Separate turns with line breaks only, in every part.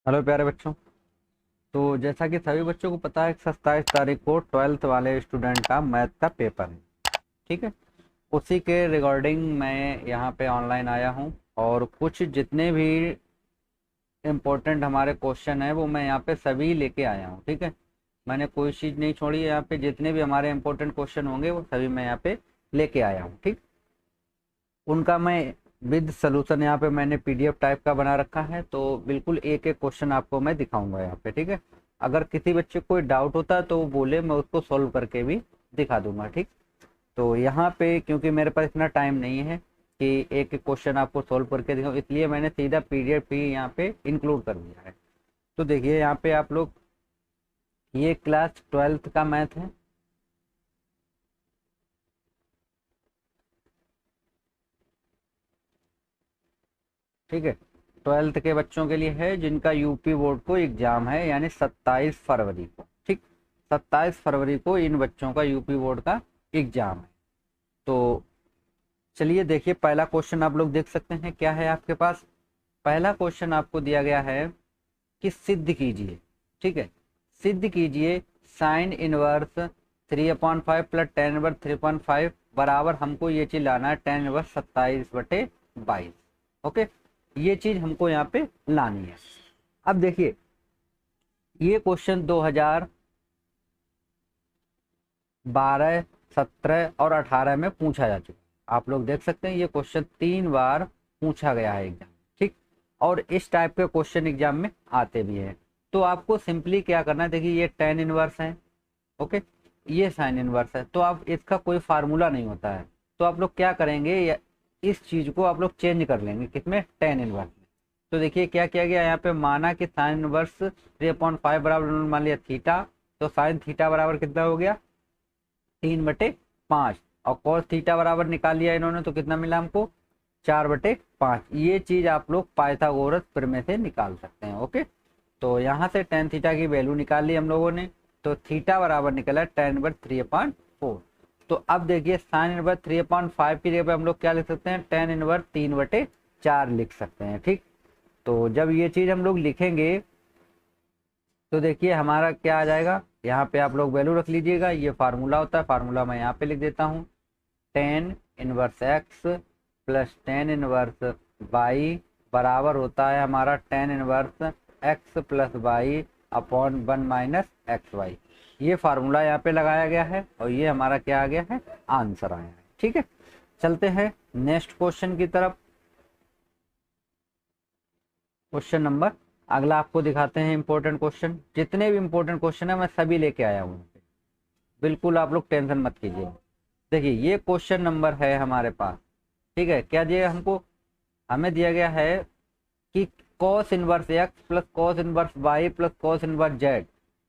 Hello प्यारे बच्चों। तो जैसा कि सभी बच्चों को पता है कि 27 तारीख को 12th वाले स्टूडेंट का मैथ का पेपर है। ठीक है। उसी के रिगार्डिंग मैं यहाँ पे ऑनलाइन आया हूँ और कुछ जितने भी इम्पोर्टेंट हमारे क्वेश्चन है वो मैं यहाँ पे सभी लेके आया हूँ। ठीक है। मैंने कोई चीज़ नहीं छोड़ी है। यहाँ पे जितने भी हमारे इम्पोर्टेंट क्वेश्चन होंगे वो सभी मैं यहाँ पे लेके आया हूँ। ठीक। उनका मैं विद सॉल्यूशन यहाँ पे मैंने पीडीएफ टाइप का बना रखा है, तो बिल्कुल एक एक क्वेश्चन आपको मैं दिखाऊंगा यहाँ पे। ठीक है। अगर किसी बच्चे को कोई डाउट होता है तो वो बोले, मैं उसको सॉल्व करके भी दिखा दूंगा। ठीक। तो यहाँ पे क्योंकि मेरे पास इतना टाइम नहीं है कि एक एक क्वेश्चन आपको सॉल्व करके दिखाऊं, इसलिए मैंने सीधा पीडीएफ ही यहाँ पे इंक्लूड कर दिया है। तो देखिए यहाँ पे आप लोग, ये क्लास 12th का मैथ है। ठीक है। 12th के बच्चों के लिए है जिनका यूपी बोर्ड को एग्जाम है, यानी 27 फरवरी को। ठीक। 27 फरवरी को इन बच्चों का यूपी बोर्ड का एग्जाम है। तो चलिए देखिए, पहला क्वेश्चन आप लोग देख सकते हैं क्या है आपके पास। पहला क्वेश्चन आपको दिया गया है कि सिद्ध कीजिए। ठीक है। सिद्ध कीजिए sine inverse 3/5 plus tan inverse 3/5 बराबर, हमको ये चीज लाना है 10 इनवर्स 27/22। ओके। ये चीज हमको यहाँ पे लानी है। अब देखिए, ये क्वेश्चन 2012, 17 और 18 में पूछा जा चुका है। आप लोग देख सकते हैं ये क्वेश्चन 3 बार पूछा गया है एग्जाम। ठीक। और इस टाइप के क्वेश्चन एग्जाम में आते भी हैं। तो आपको सिंपली क्या करना है, देखिए ये टेन इनवर्स है। ओके। ये साइन इनवर्स है, तो आप इसका कोई फार्मूला नहीं होता है। तो आप लोग क्या करेंगे, इस चीज को आप लोग चेंज कर लेंगे किसमें, टेन इनवर्स में। तो देखिए क्या किया गया यहाँ पे, माना कि साइन इनवर्स 3/5 बराबर मान लिया थीटा, तो साइन थीटा बराबर कितना हो गया 3/5। और कॉस थीटा बराबर निकाल लिया इन्होंने, तो कितना मिला हमको 4/5। ये चीज आप लोग पाइथागोरस प्रमेय से निकाल सकते हैं। ओके। तो यहाँ से टेन थीटा की वैल्यू निकाल ली हम लोगों ने, तो थीटा बराबर निकला 10/3/4। तो अब देखिए साइन इनवर्स 3/5 की जगह पे हम लोग क्या लिख सकते हैं, टेन इनवर्स 3/4 लिख सकते हैं। ठीक। तो जब ये चीज हम लोग लिखेंगे तो देखिए हमारा क्या आ जाएगा, यहाँ पे आप लोग वैल्यू रख लीजिएगा। ये फार्मूला होता है, फार्मूला मैं यहाँ पे लिख देता हूँ। Tan inverse x plus tan inverse y बराबर होता है हमारा tan inverse x plus y upon 1 - XY। ये फार्मूला यहाँ पे लगाया गया है और ये हमारा क्या आ गया है, आंसर आया है। ठीक है। चलते हैं नेक्स्ट क्वेश्चन की तरफ। क्वेश्चन नंबर अगला आपको दिखाते हैं इंपॉर्टेंट क्वेश्चन। जितने भी इंपॉर्टेंट क्वेश्चन है मैं सभी लेके आया हूँ, बिल्कुल आप लोग टेंशन मत कीजिए। देखिए ये क्वेश्चन नंबर है हमारे पास। ठीक है। क्या दिया हमको, हमें दिया गया है कि cos inverse x plus cos inverse y plus cos inverse z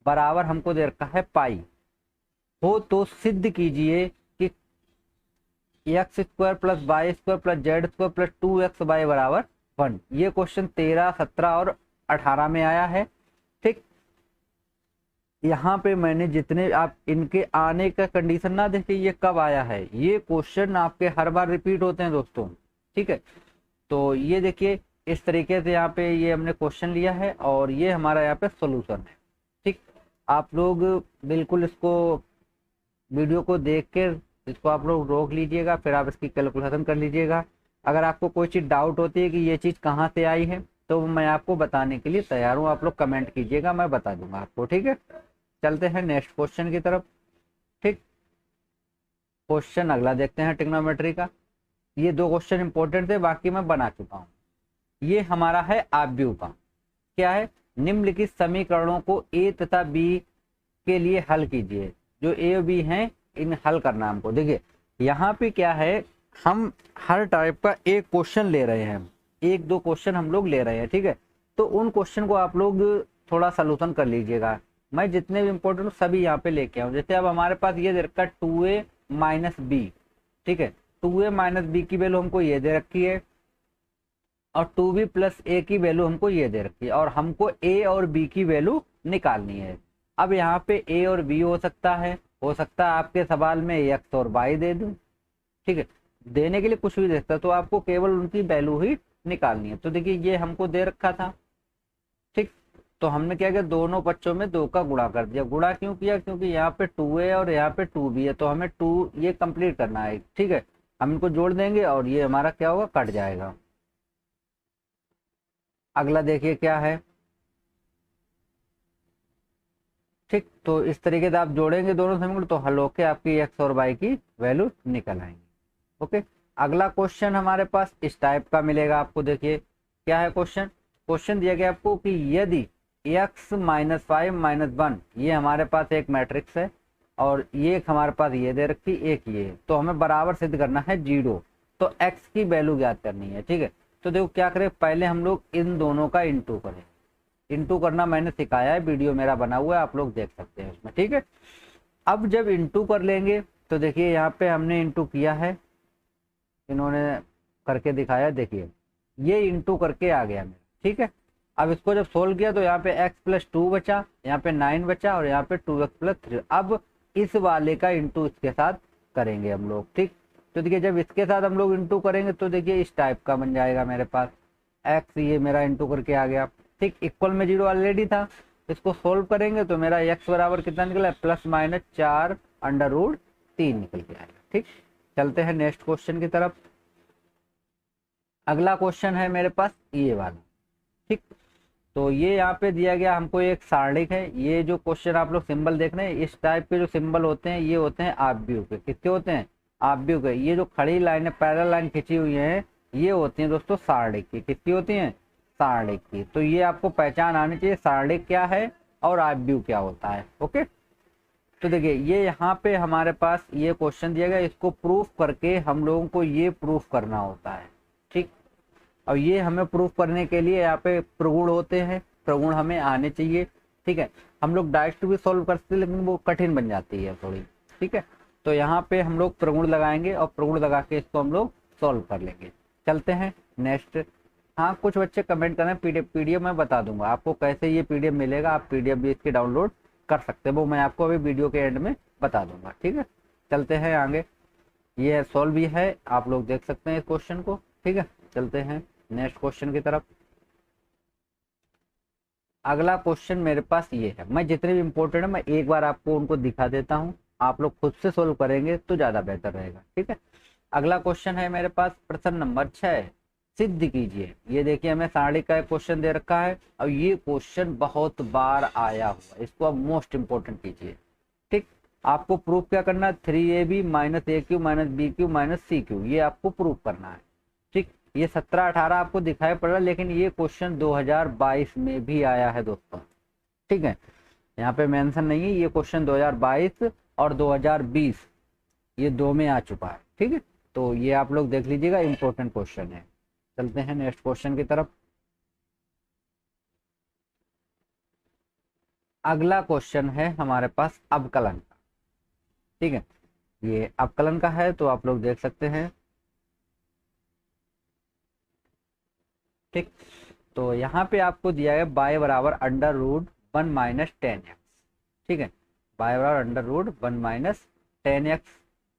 बराबर हमको दे रखा है पाई। हो तो सिद्ध कीजिए कि x square plus y square plus z square plus 2XY बराबर 1। ये क्वेश्चन 13, 17 और 18 में आया है। ठीक। यहाँ पे मैंने जितने आप इनके आने का कंडीशन ना देखिए, ये कब आया है, ये क्वेश्चन आपके हर बार रिपीट होते हैं दोस्तों। ठीक है। तो ये देखिए इस तरीके से यहाँ पे ये हमने क्वेश्चन लिया है और ये हमारा यहाँ पे सॉल्यूशन है। ठीक। आप लोग बिल्कुल इसको वीडियो को देख के इसको आप लोग रोक लीजिएगा, फिर आप इसकी कैलकुलेशन कर लीजिएगा। अगर आपको कोई चीज़ डाउट होती है कि ये चीज़ कहाँ से आई है, तो मैं आपको बताने के लिए तैयार हूँ। आप लोग कमेंट कीजिएगा, मैं बता दूंगा आपको। ठीक है। चलते हैं नेक्स्ट क्वेश्चन की तरफ। ठीक। क्वेश्चन अगला देखते हैं ट्रिग्नोमेट्री का। ये दो क्वेश्चन इंपॉर्टेंट थे, बाकी मैं बना चुका हूँ। ये हमारा है आव्यूह का। क्या है, निम्नलिखित समीकरणों को ए तथा बी के लिए हल कीजिए। जो ए और बी हैं इन हल करना हमको। देखिए यहाँ पे क्या है, हम हर टाइप का एक क्वेश्चन ले रहे हैं, एक दो क्वेश्चन हम लोग ले रहे हैं। ठीक है। तो उन क्वेश्चन को आप लोग थोड़ा सॉल्यूशन कर लीजिएगा। मैं जितने भी इंपॉर्टेंट सभी यहाँ पे लेके आऊँ। जैसे अब हमारे पास ये दे रखा है 2A - B। ठीक है। 2A - B की वैल्यू हमको ये दे रखी है और 2B + A की वैल्यू हमको ये दे रखी है, और हमको A और B की वैल्यू निकालनी है। अब यहाँ पे A और B हो सकता है आपके सवाल में x और y दे दूं। ठीक है। देने के लिए कुछ भी दे सकता है, तो आपको केवल उनकी वैल्यू ही निकालनी है। तो देखिए ये हमको दे रखा था। ठीक। तो हमने क्या किया, दोनों पक्षों में 2 का गुणा कर दिया। गुणा क्यों किया, क्योंकि यहाँ पे 2 है और यहाँ पे 2 भी है, तो हमें 2 ये कंप्लीट करना है। ठीक है, हम इनको जोड़ देंगे और ये हमारा क्या होगा, कट जाएगा। अगला देखिए क्या है। ठीक, तो इस तरीके से आप जोड़ेंगे दोनों समीकरण तो हल होके आपकी एक्स और वाई की वैल्यू निकल आएंगी। ओके, अगला क्वेश्चन हमारे पास इस टाइप का मिलेगा आपको। देखिए क्या है क्वेश्चन। क्वेश्चन दिया गया आपको कि यदि x माइनस 5 - 1 ये हमारे पास एक मैट्रिक्स है और ये एक हमारे पास ये दे रखी, एक ये, तो हमें बराबर सिद्ध करना है 0, तो x की वैल्यू ज्ञात करनी है। ठीक है, तो देखो क्या करें, पहले हम लोग इन दोनों का इंटू करें। इंटू करना मैंने सिखाया है, वीडियो मेरा बना हुआ है, आप लोग देख सकते हैं उसमें। ठीक है, अब जब इंटू कर लेंगे तो देखिए यहाँ पे हमने इंटू किया है, इन्होंने करके दिखाया, देखिए ये इंटू करके आ गया मेरा। ठीक है, अब इसको जब सोल्व किया तो यहाँ पे x + 2 बचा, यहाँ पे 9 बचा और यहाँ पे 2x + 3। अब इस वाले का इंटू इसके साथ करेंगे हम लोग। ठीक, तो देखिए जब इसके साथ हम लोग इंटू करेंगे तो देखिए इस टाइप का बन जाएगा मेरे पास। x ये मेरा इंटू करके आ गया। ठीक, इक्वल में 0 ऑलरेडी था, इसको सोल्व करेंगे तो मेरा x बराबर कितना निकला, ±4√3 निकल के आएगा। ठीक, चलते हैं नेक्स्ट क्वेश्चन की तरफ। अगला क्वेश्चन है मेरे पास ये वाला। ठीक, तो ये यहाँ पे दिया गया हमको एक सारणिक है। ये जो क्वेश्चन आप लोग सिंबल देख रहे हैं, इस टाइप के जो सिंबल होते हैं ये होते हैं आव्यूह के। किसके होते हैं, आव्यूह के। ये जो खड़ी लाइन, पैरेलल लाइन खींची हुई है, ये होती है दोस्तों सारणिक की। किसकी होती है, सारणिक की। तो ये आपको पहचान आनी चाहिए, सारणिक क्या है और आव्यूह क्या होता है। ओके, तो देखिए ये यहाँ पे हमारे पास ये क्वेश्चन दिया गया, इसको प्रूफ करके हम लोगों को ये प्रूफ करना होता है। ठीक, और ये हमें प्रूफ करने के लिए यहाँ पे प्रगुण होते हैं, प्रगुण हमें आने चाहिए। ठीक है, हम लोग डायरेक्ट भी सॉल्व कर सकते हैं लेकिन वो कठिन बन जाती है थोड़ी। ठीक है, तो यहाँ पे हम लोग प्रगुण लगाएंगे और प्रगुण लगा के इसको हम लोग सॉल्व कर लेंगे। चलते हैं नेक्स्ट। हाँ, कुछ बच्चे कमेंट करें, पीडीएफ मैं बता दूंगा आपको कैसे ये पीडीएफ मिलेगा, आप पीडीएफ भी इसकी डाउनलोड कर सकते हैं, वो मैं आपको अभी वीडियो के एंड में बता दूंगा। ठीक है, चलते हैं आगे। ये सॉल्व भी है, आप लोग देख सकते हैं इस क्वेश्चन को। ठीक है, चलते हैं नेक्स्ट क्वेश्चन की तरफ। अगला क्वेश्चन मेरे पास ये है, मैं जितने भी इंपॉर्टेंट है मैं एक बार आपको उनको दिखा देता हूँ, आप लोग खुद से सोल्व करेंगे तो ज्यादा बेहतर रहेगा। ठीक है, अगला क्वेश्चन है मेरे पास प्रश्न नंबर 6, सिद्ध कीजिए। ये देखिए हमें सारणी का एक क्वेश्चन दे रखा है और ये क्वेश्चन बहुत बार आया हुआ, इसको आप मोस्ट इंपोर्टेंट कीजिए। ठीक, आपको प्रूफ क्या करना है, 3ab - aq - bq - cq, ये आपको प्रूफ करना है। ठीक, ये 17-18 आपको दिखाई पड़ रहा है लेकिन ये क्वेश्चन 2022 में भी आया है दोस्तों। ठीक है, यहाँ पे मेंशन नहीं है, ये क्वेश्चन 2022 और 2020 ये 2 में आ चुका है। ठीक है, तो ये आप लोग देख लीजिएगा, इंपॉर्टेंट क्वेश्चन है। चलते हैं नेक्स्ट क्वेश्चन की तरफ। अगला क्वेश्चन है हमारे पास अवकलन का। ठीक है, ये अवकलन का है तो आप लोग देख सकते हैं। ठीक, तो यहाँ पे आपको दिया है y बराबर √1 - 10x। ठीक है, y बराबर √1 - 10x।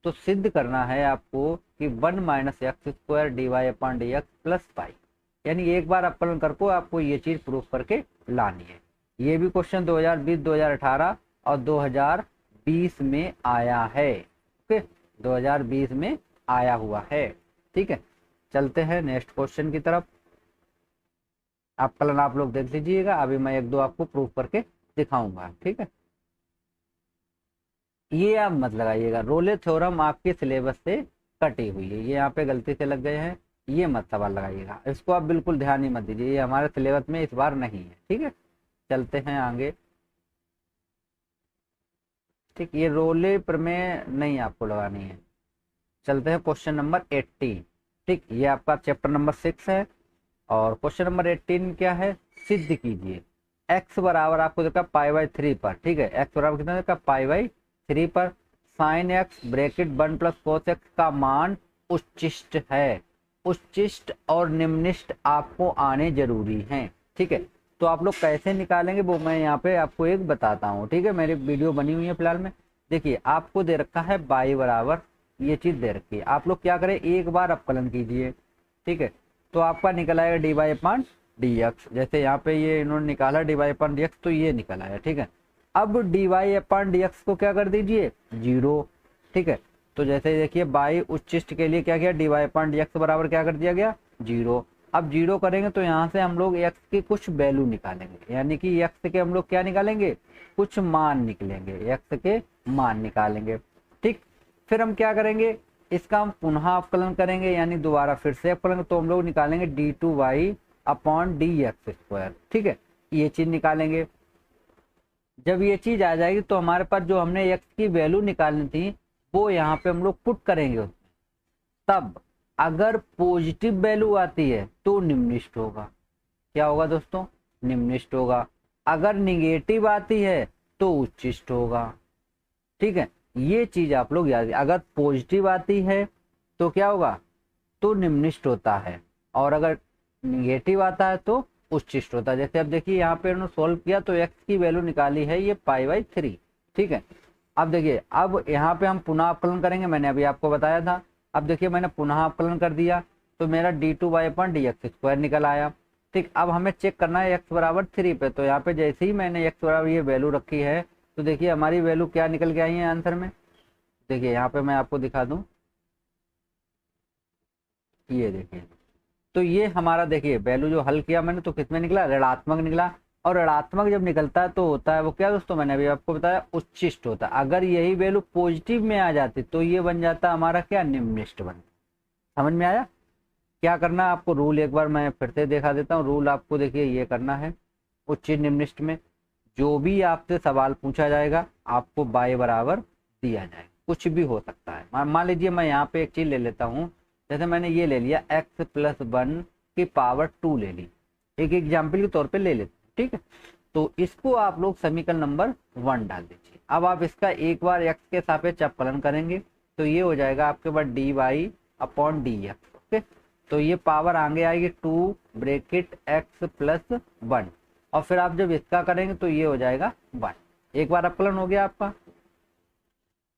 तो सिद्ध करना है आपको कि 1 - x² dy/dx + पाई, यानी एक बार अवकलन करके आपको ये चीज प्रूफ करके लानी है। ये भी क्वेश्चन 2020, 2018 और 2020 में आया है। ओके, 2020 में आया हुआ है। ठीक है, चलते हैं नेक्स्ट क्वेश्चन की तरफ। अवकलन आप लोग देख लीजिएगा, अभी मैं एक दो आपको प्रूफ करके दिखाऊंगा। ठीक है, ये आप मत लगाइएगा, रोले थ्योरम आपके सिलेबस से कटी हुई है, ये यहाँ पे गलती से लग गए हैं, ये मत सवाल लगाइएगा, इसको आप बिल्कुल ध्यान ही मत दीजिए, ये हमारे सिलेबस में इस बार नहीं है। ठीक है, चलते हैं आगे। ठीक, ये रोले प्रमेय नहीं आपको लगानी है। चलते हैं क्वेश्चन नंबर 18। ठीक, ये आपका चैप्टर नंबर 6 है और क्वेश्चन नंबर 18 क्या है, सिद्ध कीजिए। x बराबर आपको देखा π/3 पर। ठीक है, x बराबर कितना देखा, π/3 पर sin x bracket 1 + cos x का मान उच्चिष्ट है। उच्चिष्ट और निम्निष्ट आपको आने जरूरी हैं। ठीक है, तो आप लोग कैसे निकालेंगे वो मैं यहाँ पे आपको एक बताता हूँ। ठीक है, मेरी वीडियो बनी हुई है फिलहाल में। देखिए आपको दे रखा है y बराबर, ये चीज दे रखी है, आप लोग क्या करें, एक बार अवकलन कीजिए। ठीक है, तो आपका निकल आएगा dy/dx डी एक्स, जैसे यहाँ पे ये इन्होंने निकाला dy अपन डी एक्स, तो ये निकल आया, ठीक है। अब dy अपन डी एक्स को क्या कर दीजिए, 0, ठीक है। तो जैसे देखिए बाई उच्चिष्ट के लिए क्या किया, dy अपन डी एक्स बराबर क्या कर दिया गया, 0। अब 0 करेंगे तो यहाँ से हम लोग x की कुछ वैल्यू निकालेंगे, यानी कि x के हम लोग क्या निकालेंगे, कुछ मान निकलेंगे, x के मान निकालेंगे, ठीक। फिर हम क्या करेंगे, इसका हम पुनः अवकलन करेंगे, यानी दोबारा फिर से अवकलन, तो हम लोग निकालेंगे d2y upon D x square, ठीक है। ये चीज निकालेंगे। जब ये चीज आ जाएगी तो हमारे पास जो हमने x की वैल्यू निकालनी थी वो यहाँ पे हम लोग पुट करेंगे। तब अगर पॉजिटिव वैल्यू आती है तो निम्नलिखित होगा, क्या होगा दोस्तों, निम्नलिखित होगा। अगर निगेटिव आती है तो उच्चिष्ट होगा, ठीक है। ये चीज आप लोग याद, अगर पॉजिटिव आती है तो क्या होगा, तो निम्नलिखित होता है, और अगर निगेटिव आता है तो उच्चिष्ट होता है। जैसे अब देखिए यहाँ पे उन्होंने सोल्व किया तो x की वैल्यू निकाली है ये π/3, ठीक है। अब देखिए, अब यहाँ पे हम पुनः अवकलन करेंगे, मैंने अभी आपको बताया था। अब देखिए मैंने पुनः अवकलन कर दिया तो मेरा d2y अपन डी एक्स स्क्वायर निकल आया, ठीक। अब हमें चेक करना है x बराबर 3 पे, तो यहाँ पे जैसे ही मैंने x बराबर ये वैल्यू रखी है तो देखिए हमारी वैल्यू क्या निकल के आई है आंसर में। देखिए यहाँ पे मैं आपको दिखा दूं, ये देखिए, तो ये हमारा देखिए वैल्यू जो हल किया मैंने तो किसमें निकला, ऋणात्मक निकला। और ऋणात्मक जब निकलता है तो होता है वो क्या दोस्तों, मैंने अभी आपको बताया उच्चिष्ट होता है। अगर यही वैल्यू पॉजिटिव में आ जाती तो ये बन जाता हमारा क्या, निम्नलिखित बन। समझ में आया क्या करना है आपको, रूल एक बार मैं फिर से दिखा देता हूँ। रूल आपको देखिए ये करना है, उच्चिष्ट निम्नलिखित में जो भी आपसे सवाल पूछा जाएगा आपको y बराबर दिया जाए, कुछ भी हो सकता है। मान लीजिए मैं यहाँ पे एक चीज ले लेता हूँ, जैसे मैंने ये ले लिया x + 1 की पावर 2 ले ली, एक एग्जाम्पल के तौर पे ले लेते, ठीक है। तो इसको आप लोग समीकरण नंबर 1 डाल दीजिए। अब आप इसका एक बार x के सापेक्ष अवकलन करेंगे तो ये हो जाएगा आपके पास dy upon D x, okay. तो ये पावर आगे आएगी 2 ब्रैकेट x + 1, और फिर आप जब इसका करेंगे तो ये हो जाएगा 1। एक बार अवकलन हो गया आपका।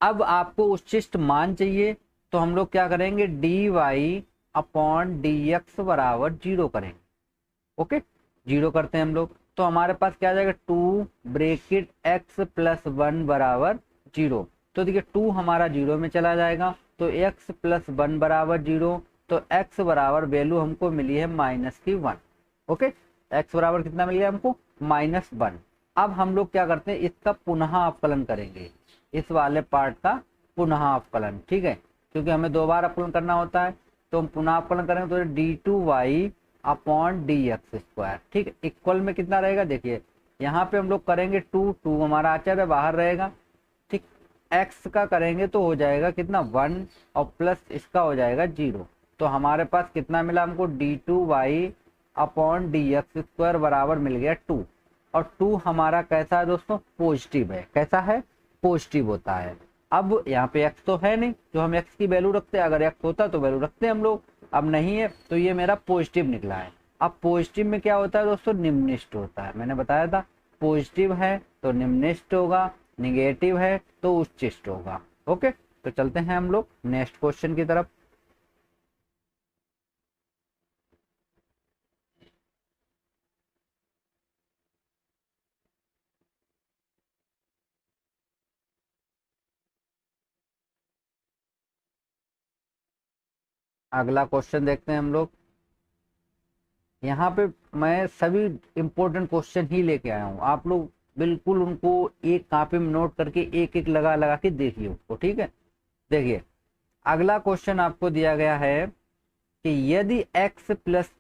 अब आपको उच्चिष्ट मान चाहिए तो हम लोग क्या करेंगे, dy अपॉन डी एक्स बराबर 0 करेंगे, ओके। 0 करते हैं हम लोग तो हमारे पास क्या आ जाएगा, 2 ब्रैकेट x + 1 बराबर 0। तो देखिए 2 हमारा 0 में चला जाएगा तो x + 1 बराबर 0, तो x बराबर वैल्यू हमको मिली है -1, ओके। x बराबर कितना मिल गया हमको, -1। अब हम लोग क्या करते हैं, इसका पुनः अवकलन करेंगे, इस वाले पार्ट का पुनः अवकलन, ठीक है, क्योंकि हमें 2 बार अवकलन करना होता है। तो हम पुनः अवकलन करेंगे तो d2y upon D x square, ठीक है। इक्वल में कितना रहेगा, देखिए यहाँ पे हम लोग करेंगे 2 हमारा अचर है बाहर रहेगा, ठीक। x का करेंगे तो हो जाएगा कितना 1 और प्लस इसका हो जाएगा 0। तो हमारे पास कितना मिला हमको, d2y upon D x square बराबर मिल गया 2। और 2 हमारा कैसा है दोस्तों, पॉजिटिव है। कैसा है, पॉजिटिव होता है। अब यहाँ पे x तो है नहीं जो हम x की वैल्यू रखते हैं, अगर x होता तो वैल्यू रखते हम लोग, अब नहीं है तो ये मेरा पॉजिटिव निकला है। अब पॉजिटिव में क्या होता है दोस्तों, निम्नलिखित होता है। मैंने बताया था पॉजिटिव है तो निम्नलिखित होगा, निगेटिव है तो उच्चिष्ट होगा, ओके। तो चलते हैं हम लोग नेक्स्ट क्वेश्चन की तरफ। अगला क्वेश्चन देखते हैं हम लोग। यहाँ पे मैं सभी इंपॉर्टेंट क्वेश्चन ही लेके आया हूँ, आप लोग बिल्कुल उनको एक कॉपी में नोट करके एक एक लगा लगा के देखिए उसको, ठीक है। देखिए अगला क्वेश्चन आपको दिया गया है कि यदि x +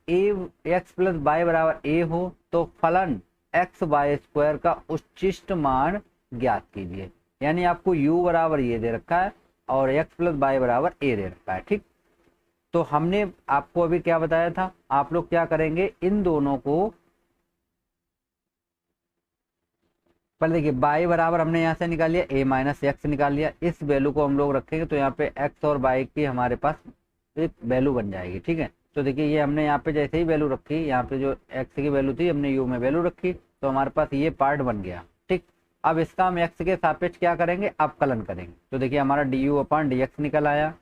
y बराबर a हो तो फलन x/² का उच्चिष्ट मान ज्ञात कीजिए। यानी आपको u बराबर ये दे रखा है और x + y बराबर a दे रखा है, ठीक। तो हमने आपको अभी क्या बताया था, आप लोग क्या करेंगे, इन दोनों को पहले देखिए y बराबर हमने यहाँ से निकाल लिया, a - x निकाल लिया, इस वैल्यू को हम लोग रखेंगे तो यहाँ पे x और y की हमारे पास एक वैल्यू बन जाएगी, ठीक है। तो देखिए ये हमने यहाँ पे जैसे ही वैल्यू रखी, यहाँ पे जो x की वैल्यू थी हमने u में वैल्यू रखी, तो हमारे पास ये पार्ट बन गया, ठीक। अब इसका हम x के सापेक्ष क्या करेंगे, अवकलन करेंगे। तो देखिए हमारा du अपॉन dx निकल आया।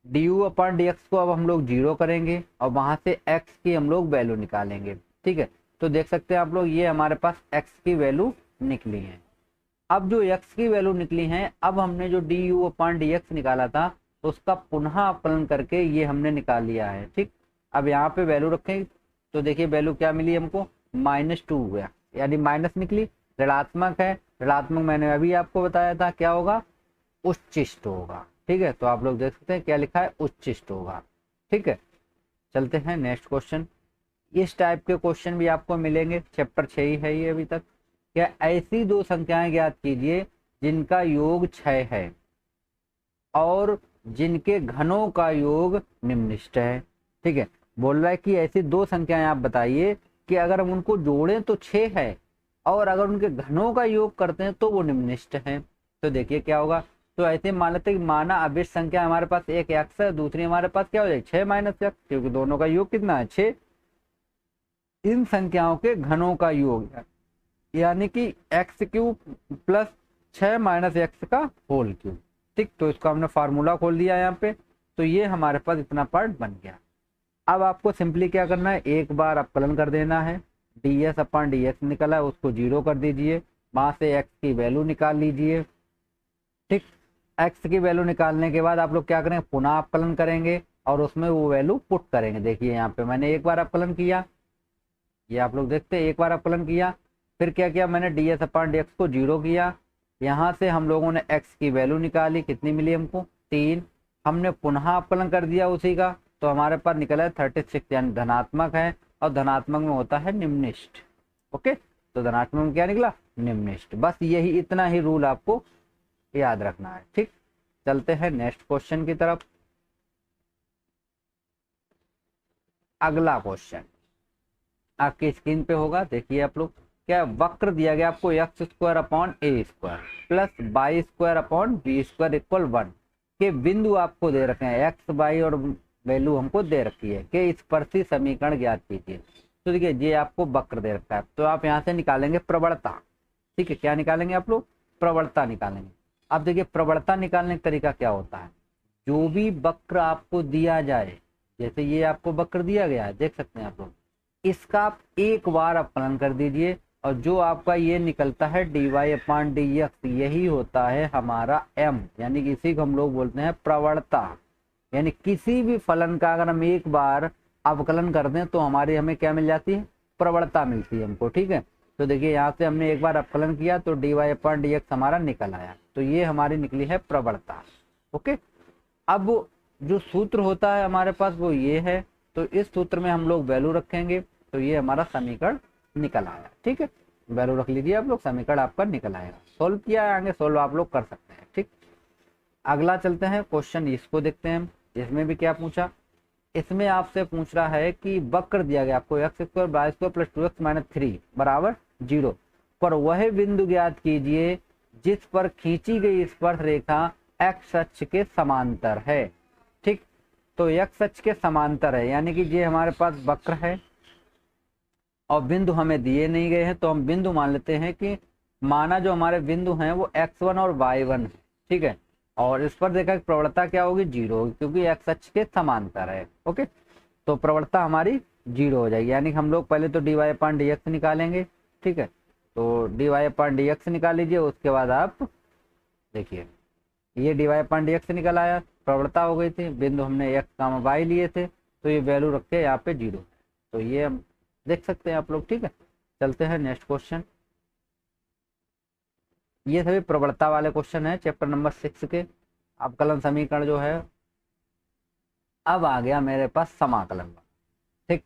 du अपॉन dx को अब हम लोग 0 करेंगे और वहां से x की हम लोग वैल्यू निकालेंगे। ठीक है। तो देख सकते हैं आप लोग ये हमारे पास x की वैल्यू निकली है। अब जो x की वैल्यू निकली है, अब हमने जो du अपॉन dx निकाला था तो उसका पुनः अपलन करके ये हमने निकाल लिया है। ठीक, अब यहाँ पे वैल्यू रखें तो देखिए वैल्यू क्या मिली हमको, -2 हुआ, यानी माइनस निकली, ऋणात्मक है, ऋणात्मक मैंने अभी आपको बताया था क्या होगा, उच्चिष्ट होगा। ठीक है, तो आप लोग देख सकते हैं क्या लिखा है, उच्चिष्ट होगा। ठीक है, चलते हैं नेक्स्ट क्वेश्चन। इस टाइप के क्वेश्चन भी आपको मिलेंगे, चैप्टर 6 ही है ये अभी तक। क्या ऐसी दो संख्याएं ज्ञात कीजिए जिनका योग 6 है और जिनके घनों का योग निम्नलिखित है। ठीक है, बोल रहा है कि ऐसी दो संख्याएं आप बताइए कि अगर हम उनको जोड़ें तो 6 है और अगर उनके घनों का योग करते हैं तो वो निम्नलिखित है। तो देखिए क्या होगा, तो ऐसे मान लेते हैं कि माना अभिष्ट संख्या हमारे पास एक x है, दूसरी हमारे पास क्या हो जाएगी 6 - x, क्योंकि दोनों का योग कितना है 6। इन संख्याओं के घनों का योग यानी कि x³ प्लस 6 - x का होल क्यूब। ठीक, तो इसको हमने फार्मूला खोल दिया यहाँ पे, तो ये हमारे पास इतना पार्ट बन गया। अब आपको सिंपली क्या करना है, एक बार अपकलन कर देना है, ds अपॉन dx निकला है उसको 0 कर दीजिए, वहां से x की वैल्यू निकाल लीजिए। ठीक, x की वैल्यू निकालने के बाद आप लोग क्या करेंगे, पुनः अपकलन करेंगे और उसमें वो वैल्यू पुट करेंगे। देखिए यहाँ पे मैंने एक बार अपकलन किया, ये आप लोग देखते हैं एक बार अपकलन किया, फिर क्या किया मैंने ds अपॉन dx को 0 किया, यहाँ से हम लोगों ने x की वैल्यू निकाली, कितनी मिली हमको 3, हमने पुनः अपकलन कर दिया उसी का, तो हमारे पास निकला है 36, यानी धनात्मक है और धनात्मक में होता है निम्नलिखित। ओके, तो धनात्मक में क्या निकला, निम्नलिखित। बस यही इतना ही रूल आपको याद रखना है। ठीक, चलते हैं नेक्स्ट क्वेश्चन की तरफ। अगला क्वेश्चन आपकी स्क्रीन पे होगा, देखिए आप लोग, क्या वक्र दिया गया आपको x² upon a² plus y² upon b² equal 1 के बिंदु आपको दे रखे हैं, x y और वैल्यू हमको दे रखी है कि स्पर्शी समीकरण ज्ञात कीजिए। तो देखिए ये आपको वक्र दे रखा है, तो आप यहाँ से निकालेंगे प्रवणता। ठीक है, क्या निकालेंगे आप लोग, प्रवणता निकालेंगे। अब देखिए प्रवणता निकालने का तरीका क्या होता है, जो भी वक्र आपको दिया जाए, जैसे ये आपको वक्र दिया गया है देख सकते हैं आप लोग, इसका आप एक बार अपकलन कर दीजिए और जो आपका ये निकलता है dy अपॉन dx, यही होता है हमारा m, यानी कि इसी को हम लोग बोलते हैं प्रवणता। यानी किसी भी फलन का अगर हम एक बार अवकलन कर दें तो हमारी हमें क्या मिल जाती है, प्रवणता मिलती है हमको। ठीक है, तो देखिए यहाँ से हमने एक बार अवकलन किया तो dy अपॉन dx हमारा निकल आया, तो ये हमारी निकली है प्रवणता। ओके, अब जो सूत्र होता है हमारे पास वो ये है, तो इस सूत्र में हम लोग वैल्यू रखेंगे, तो ये हमारा समीकरण निकल आया। ठीक है, वैल्यू रख लीजिए आप लोग, समीकरण आपका निकल आएगा। सोल्व किया है आगे, सोल्व आप लोग कर सकते हैं। ठीक, अगला चलते हैं क्वेश्चन, इसको देखते हैं। इसमें भी क्या पूछा, इसमें आपसे पूछ रहा है कि वक्र दिया गया आपको x² y² प्लस 2x - 3 बराबर 0 पर वह बिंदु ज्ञात कीजिए जिस पर खींची गई स्पर्श रेखा x अक्ष के समांतर है। ठीक, तो x अक्ष के समांतर है, यानी कि ये हमारे पास वक्र है और बिंदु हमें दिए नहीं गए हैं, तो हम बिंदु मान लेते हैं कि माना जो हमारे बिंदु हैं वो x1 और y1 है। ठीक है, और इस पर देखा प्रवणता क्या होगी, 0 होगी, क्योंकि x अक्ष के समांतर है। ओके, तो प्रवणता हमारी 0 हो जाएगी, यानी हम लोग पहले तो dy अपॉन dx निकालेंगे। ठीक है, तो dy अपॉन dx निकाल लीजिए, उसके बाद आप देखिए ये dy अपॉन dx निकल आया, प्रवणता हो गई थी, बिंदु हमने x, y लिए थे, तो ये वैल्यू रख के यहाँ पे 0, तो ये हम देख सकते हैं आप लोग। ठीक है, चलते हैं नेक्स्ट क्वेश्चन। ये सभी प्रवणता वाले क्वेश्चन है चैप्टर नंबर 6 के। अवकलन समीकरण जो है, अब आ गया मेरे पास समाकलन। ठीक,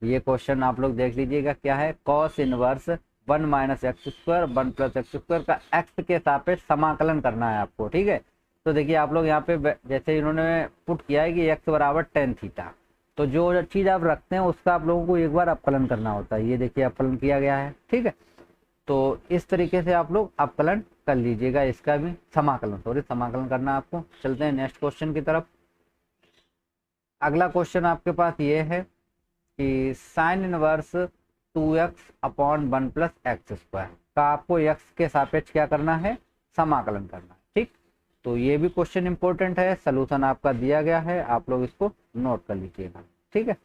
ये क्वेश्चन आप लोग देख लीजिएगा क्या है, cos इनवर्स 1 - x² 1 + x² का x के सापेक्ष समाकलन करना है आपको। ठीक है, तो देखिए आप लोग यहाँ पे जैसे इन्होंने पुट किया है कि x बराबर tan थीटा, तो जो चीज आप रखते हैं उसका आप लोगों को एक बार अपकलन करना होता है। ये देखिए अपकलन किया गया है। ठीक है, तो इस तरीके से आप लोग अपकलन कर लीजिएगा, इसका भी समाकलन करना है आपको। चलते हैं नेक्स्ट क्वेश्चन की तरफ। अगला क्वेश्चन आपके पास ये है कि sine inverse 2x upon 1 + x² का आपको x के सापेक्ष क्या करना है, समाकलन करना है। ठीक, तो ये भी क्वेश्चन इंपॉर्टेंट है, सलूशन आपका दिया गया है, आप लोग इसको नोट कर लीजिएगा। ठीक है,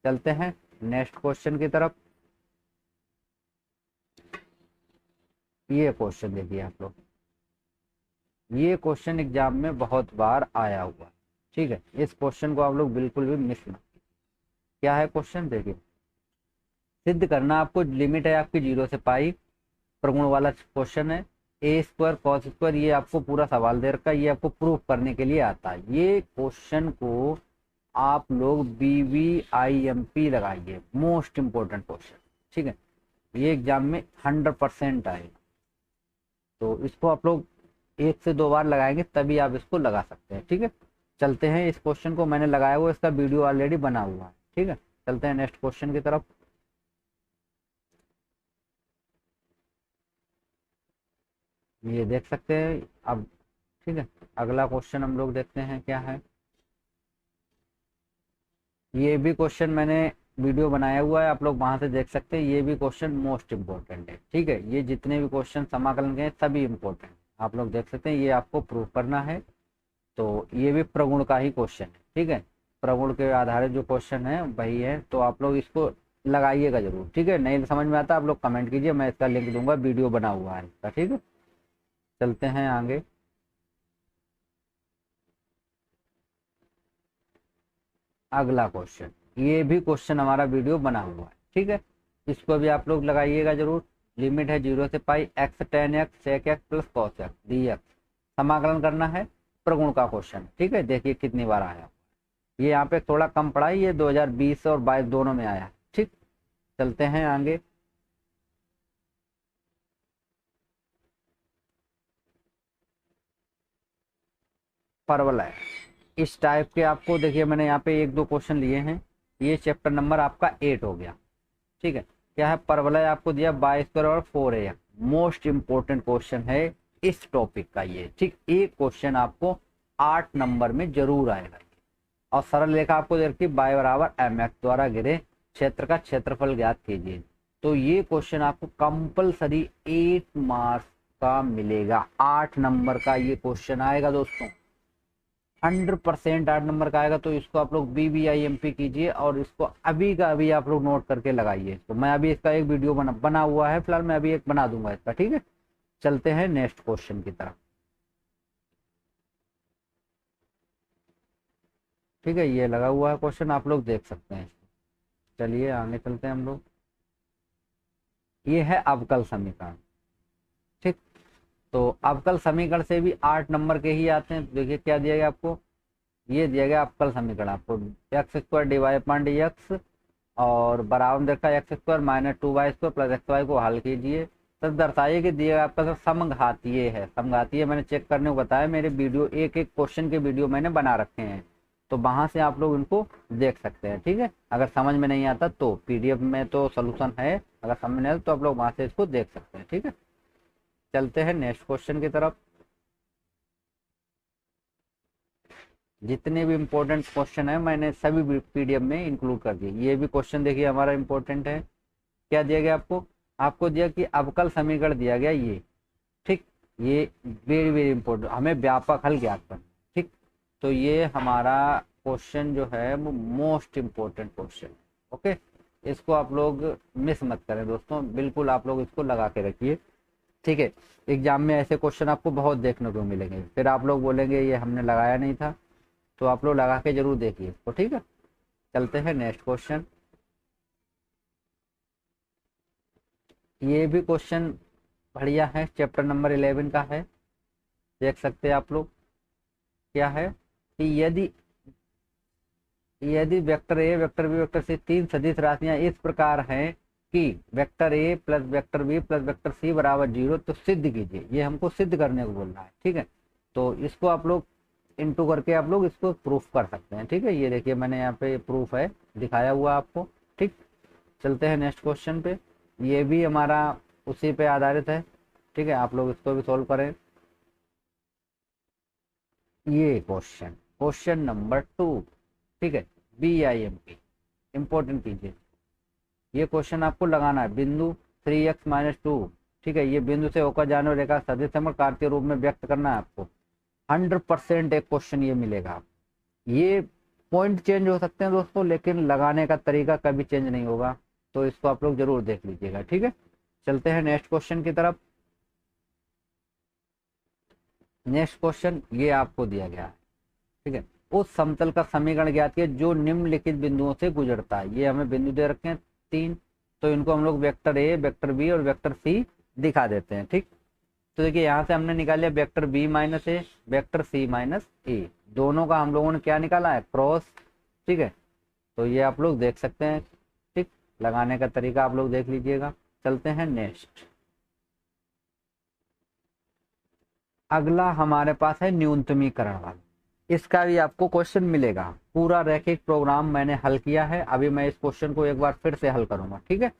चलते हैं नेक्स्ट क्वेश्चन की तरफ। ये क्वेश्चन देखिए आप लोग, ये क्वेश्चन एग्जाम में बहुत बार आया हुआ है। ठीक है, इस क्वेश्चन को आप लोग बिल्कुल भी मिस मत कीजिए। क्या है क्वेश्चन देखिए, सिद्ध करना आपको, लिमिट है आपकी 0 से पाई, प्रगुण वाला क्वेश्चन है। ए स्क्वायर कॉस स्क्वायर, ये आपको पूरा सवाल दे रखा है, ये आपको प्रूफ करने के लिए आता है। ये क्वेश्चन को आप लोग BVIMP लगाइए, मोस्ट इंपोर्टेंट क्वेश्चन। ठीक है, ये एग्जाम में 100% आएगा। तो इसको आप लोग 1 से 2 बार लगाएंगे तभी आप इसको लगा सकते हैं। ठीक है, चलते हैं, इस क्वेश्चन को मैंने लगाया हुआ, इसका वीडियो ऑलरेडी बना हुआ है। ठीक है, चलते हैं नेक्स्ट क्वेश्चन की तरफ। ये देख सकते हैं अब। ठीक है, अगला क्वेश्चन हम लोग देखते हैं क्या है। ये भी क्वेश्चन मैंने वीडियो बनाया हुआ है, आप लोग वहां से देख सकते हैं। ये भी क्वेश्चन मोस्ट इंपॉर्टेंट है। ठीक है, ये जितने भी क्वेश्चन समाकलन के हैं सभी इंपॉर्टेंट, आप लोग देख सकते हैं। ये आपको प्रूव करना है। तो ये भी प्रगुण का ही क्वेश्चन है। ठीक है, प्रगुण के आधारित जो क्वेश्चन है वही है, तो आप लोग इसको लगाइएगा जरूर। ठीक है, नहीं समझ में आता आप लोग कमेंट कीजिए, मैं इसका लिंक दूंगा, वीडियो बना हुआ है इसका। ठीक है, चलते हैं आगे। अगला क्वेश्चन, ये भी क्वेश्चन हमारा वीडियो बना हुआ है। ठीक है, इसको भी आप लोग लगाइएगा जरूर। लिमिट है 0 से पाई, x tan x sec x plus cos x dx, समाकलन करना है, प्रगुण का क्वेश्चन। ठीक है, देखिए कितनी बार आया। ये यहाँ पे थोड़ा कम पड़ा है, ये 2020 और 22 दोनों में आया है। ठीक, चलते हैं आगे। परवलय, इस टाइप के आपको देखिए, मैंने यहाँ पे 1-2 क्वेश्चन लिए हैं। ये चैप्टर नंबर आपका 8 हो गया। ठीक है, क्या है, परवलय आपको दिया बाई स्क्वायर और 4AX, मोस्ट इंपोर्टेंट क्वेश्चन है इस टॉपिक का ये। ठीक, एक क्वेश्चन आपको 8 नंबर में जरूर आएगा। और सरल रेखा आपको दे रखी, बाई बराबर MX द्वारा घिरे क्षेत्र का क्षेत्रफल ज्ञात कीजिए। तो ये क्वेश्चन आपको कंपलसरी 8 मार्क्स का मिलेगा। 8 नंबर का ये क्वेश्चन आएगा दोस्तों, 100% 8 नंबर का आएगा। तो इसको आप लोग BVIMP कीजिए और इसको अभी का अभी आप लोग नोट करके लगाइए इसको। मैं अभी इसका एक वीडियो बना हुआ है फिलहाल, मैं अभी एक बना दूंगा इसका। ठीक है, चलते हैं नेक्स्ट क्वेश्चन की तरफ। ठीक है, ये लगा हुआ है क्वेश्चन, आप लोग देख सकते हैं। चलिए आगे चलते हैं हम लोग। ये है अवकल समीकरण। ठीक, तो अवकल समीकरण से भी 8 नंबर के ही आते हैं। देखिए क्या दिया गया आपको, ये दिया गया अवकल समीकरण आपको, x² dy/dx और बराबर देखा x² minus 2y² plus xy को हल कीजिए। तब दर्शाइए कि दिया आपका सर समघातीय है। समघातीय मैंने चेक करने को बताया, मेरे वीडियो एक एक क्वेश्चन के वीडियो मैंने बना रखे हैं, तो वहां से आप लोग इनको देख सकते हैं। ठीक है, अगर समझ में नहीं आता तो PDF में तो सोल्यूशन है, अगर समझ नहीं आता तो आप लोग वहां से इसको देख सकते हैं। ठीक है, चलते हैं नेक्स्ट क्वेश्चन की तरफ। जितने भी इंपॉर्टेंट क्वेश्चन है मैंने सभी PDF में इंक्लूड कर दिए। ये भी क्वेश्चन देखिए हमारा इंपॉर्टेंट है। क्या दिया गया आपको, आपको दिया कि अवकल समीकरण दिया गया ये। ठीक, ये वेरी वेरी इंपॉर्टेंट, हमें व्यापक हल ज्ञात करना। ठीक, तो ये हमारा क्वेश्चन जो है वो मोस्ट इंपॉर्टेंट क्वेश्चन। ओके, इसको आप लोग मिस मत करें दोस्तों, बिल्कुल आप लोग इसको लगा के रखिए। ठीक है, एग्जाम में ऐसे क्वेश्चन आपको बहुत देखने को मिलेंगे, फिर आप लोग बोलेंगे ये हमने लगाया नहीं था। तो आप लोग लगा के जरूर देखिए इसको। ठीक है, चलते हैं नेक्स्ट क्वेश्चन। ये भी क्वेश्चन बढ़िया है, चैप्टर नंबर 11 का है। देख सकते हैं आप लोग। क्या है कि यदि यदि vector A vector B vector C 3 सदिश राशियां इस प्रकार हैं कि vector A plus vector B plus vector C बराबर 0, तो सिद्ध कीजिए। ये हमको सिद्ध करने को बोल रहा है। ठीक है, तो इसको आप लोग इनटू करके आप लोग इसको प्रूफ कर सकते हैं। ठीक है, ये देखिए मैंने यहाँ पे प्रूफ है दिखाया हुआ आपको। ठीक, चलते हैं नेक्स्ट क्वेश्चन पे। ये भी हमारा उसी पे आधारित है। ठीक है, आप लोग इसको भी सोल्व करें। ये क्वेश्चन नंबर 2। ठीक है, BIMP इंपॉर्टेंट कीजिए। ये क्वेश्चन आपको लगाना है, बिंदु 3x-2। ठीक है, ये बिंदु से होकर जाने वाली रेखा सदिश कार्तीय रूप में व्यक्त करना है आपको। 100% एक क्वेश्चन ये मिलेगा। ये पॉइंट चेंज हो सकते हैं दोस्तों, लेकिन लगाने का तरीका कभी चेंज नहीं होगा, तो इसको आप लोग जरूर देख लीजिएगा। ठीक है, चलते हैं नेक्स्ट क्वेश्चन की तरफ। नेक्स्ट क्वेश्चन ये आपको दिया गया है, ठीक है। उस समतल का समीकरण ज्ञात किया जो निम्नलिखित बिंदुओं से गुजरता है। ये हमें बिंदु दे रखे हैं 3, तो इनको हम लोग वेक्टर ए, वेक्टर बी और वेक्टर सी दिखा देते हैं, ठीक। तो देखिए यहाँ से हमने निकाल लिया वेक्टर बी माइनस ए, वेक्टर सी माइनस ए, दोनों का हम लोगों ने क्या निकाला है, क्रॉस, ठीक है। तो ये आप लोग देख सकते हैं, ठीक। लगाने का तरीका आप लोग देख लीजिएगा। चलते हैं नेक्स्ट। अगला हमारे पास है न्यूनतमीकरण वाला। इसका भी आपको क्वेश्चन मिलेगा। पूरा रैखिक प्रोग्राम मैंने हल किया है, अभी मैं इस क्वेश्चन को एक बार फिर से हल करूंगा, ठीक है।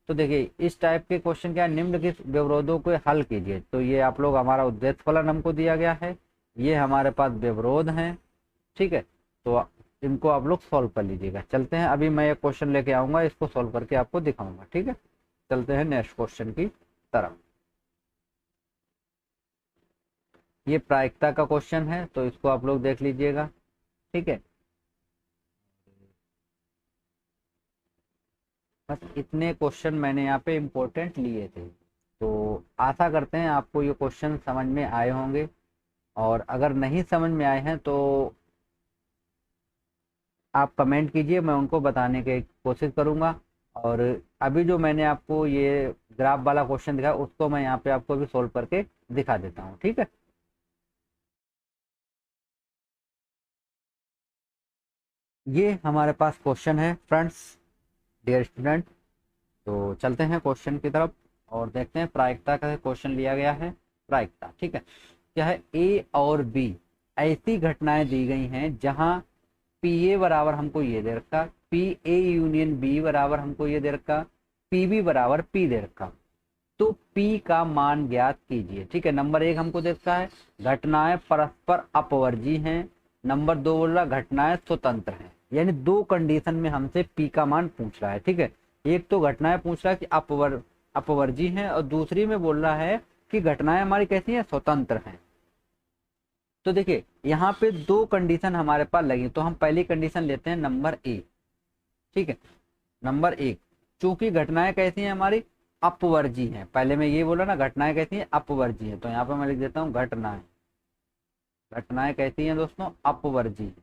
तो देखिए इस टाइप के क्वेश्चन क्या, निम्नलिखित व्यवरोधों को हल कीजिए। तो ये आप लोग, हमारा उद्देश्य फलन हमको दिया गया है, ये हमारे पास व्यवरोध हैं, ठीक है। तो इनको आप लोग सॉल्व कर लीजिएगा। चलते हैं, अभी मैं एक क्वेश्चन लेके आऊंगा, इसको सॉल्व करके आपको दिखाऊंगा, ठीक है। चलते हैं नेक्स्ट क्वेश्चन की तरफ। ये प्रायिकता का क्वेश्चन है, तो इसको आप लोग देख लीजिएगा, ठीक है। बस इतने क्वेश्चन मैंने यहाँ पे इम्पोर्टेंट लिए थे। तो आशा करते हैं आपको ये क्वेश्चन समझ में आए होंगे, और अगर नहीं समझ में आए हैं तो आप कमेंट कीजिए, मैं उनको बताने की कोशिश करूंगा। और अभी जो मैंने आपको ये ग्राफ वाला क्वेश्चन दिखा, उसको मैं यहाँ पे आपको भी सोल्व करके दिखा देता हूँ, ठीक है। ये हमारे पास क्वेश्चन है फ्रेंड्स, डियर स्टूडेंट। तो चलते हैं क्वेश्चन की तरफ और देखते हैं। प्रायिकता का क्वेश्चन लिया गया है, प्रायिकता, ठीक है। क्या है, ए और बी ऐसी घटनाएं दी गई हैं जहां पी ए बराबर हमको ये दे रखा, पी ए यूनियन बी बराबर हमको ये दे रखा, पी बी बराबर पी दे रखा। तो पी का मान ज्ञात कीजिए, ठीक है। नंबर 1 हमको दे रखा है घटनाएं परस्पर अपवर्जी हैं। नंबर 2 बोल रहा घटनाएं स्वतंत्र हैं। यानी दो कंडीशन में हमसे पी का मान पूछ रहा है, ठीक है। एक तो घटनाएं पूछ रहा है कि अपवर्जी हैं, और दूसरी में बोल रहा है कि घटनाएं हमारी कैसी हैं, स्वतंत्र हैं। तो देखिए यहाँ पे दो कंडीशन हमारे पास लगी, तो हम पहली कंडीशन लेते हैं नंबर ए, ठीक है। नंबर 1, चूंकि घटनाएं कैसी हैं हमारी, अपवर्जी हैं। पहले मैं ये बोला ना, घटनाएं कैसी हैं, अपवर्जी हैं। तो यहाँ पे मैं लिख देता हूँ घटनाएं, घटनाएं कैसी हैं दोस्तों, अपवर्जी हैं,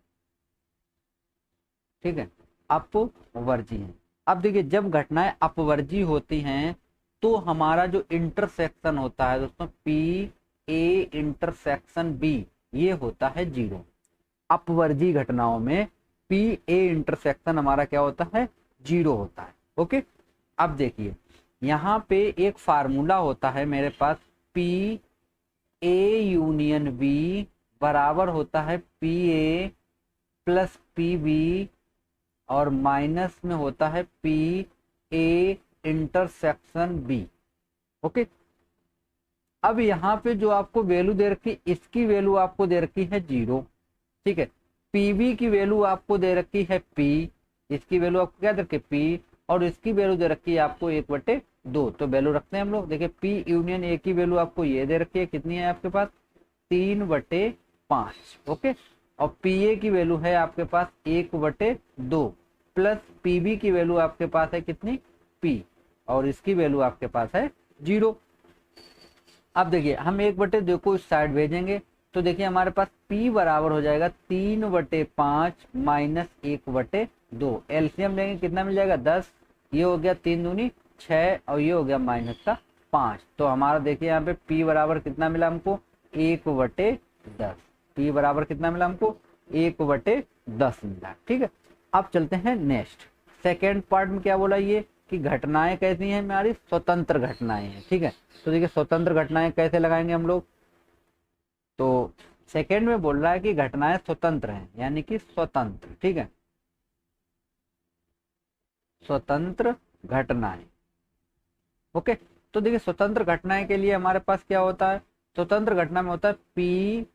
ठीक है, अपवर्जी हैं। अब देखिए जब घटनाएं अपवर्जी होती हैं तो हमारा जो इंटरसेक्शन होता है दोस्तों, पी ए इंटरसेक्शन बी, ये होता है 0। अपवर्जी घटनाओं में पी ए इंटरसेक्शन हमारा क्या होता है, 0 होता है, ओके। अब देखिए यहाँ पे एक फार्मूला होता है मेरे पास, पी ए यूनियन बी बराबर होता है P A plus P B, और माइनस में होता है P A intersection B, okay. अब यहाँ पे जो आपको वैल्यू दे रखी, इसकी वैल्यू आपको दे रखी है 0, ठीक है। पीबी की वैल्यू आपको दे रखी है पी, इसकी वैल्यू आपको क्या दे रखी है, पी, और इसकी वैल्यू दे रखी है आपको 1/2। तो वैल्यू रखते हैं हम लोग। देखिए पी यूनियन ए की वैल्यू आपको ये दे रखी है, कितनी है आपके पास, 3/5, ओके। और पी ए की वैल्यू है आपके पास 1/2, प्लस पीबी की वैल्यू आपके पास है कितनी, पी, और इसकी वैल्यू आपके पास है 0। अब देखिए हम 1/2 को इस साइड भेजेंगे, तो देखिए हमारे पास P बराबर हो जाएगा 3/5 माइनस 1/2। एलसीएम लेंगे कितना मिल जाएगा, 10। ये हो गया 3 दूनी 6, और ये हो गया माइनस का 5। तो हमारा देखिए यहाँ पे P बराबर कितना मिला हमको, 1/10। P बराबर कितना मिला हमको, 1/10 मिला, ठीक है। अब चलते हैं नेक्स्ट, सेकेंड पार्ट में क्या बोला ये, कि घटनाएं कैसी हैं हमारी, स्वतंत्र घटनाएं हैं, ठीक है। तो देखिए स्वतंत्र घटनाएं कैसे लगाएंगे हम लोग, तो सेकेंड में बोल रहा है कि घटनाएं स्वतंत्र हैं, यानी कि स्वतंत्र, ठीक है, स्वतंत्र घटनाएं, ओके। तो देखिए स्वतंत्र घटनाएं के लिए हमारे पास क्या होता है, स्वतंत्र घटना में होता है P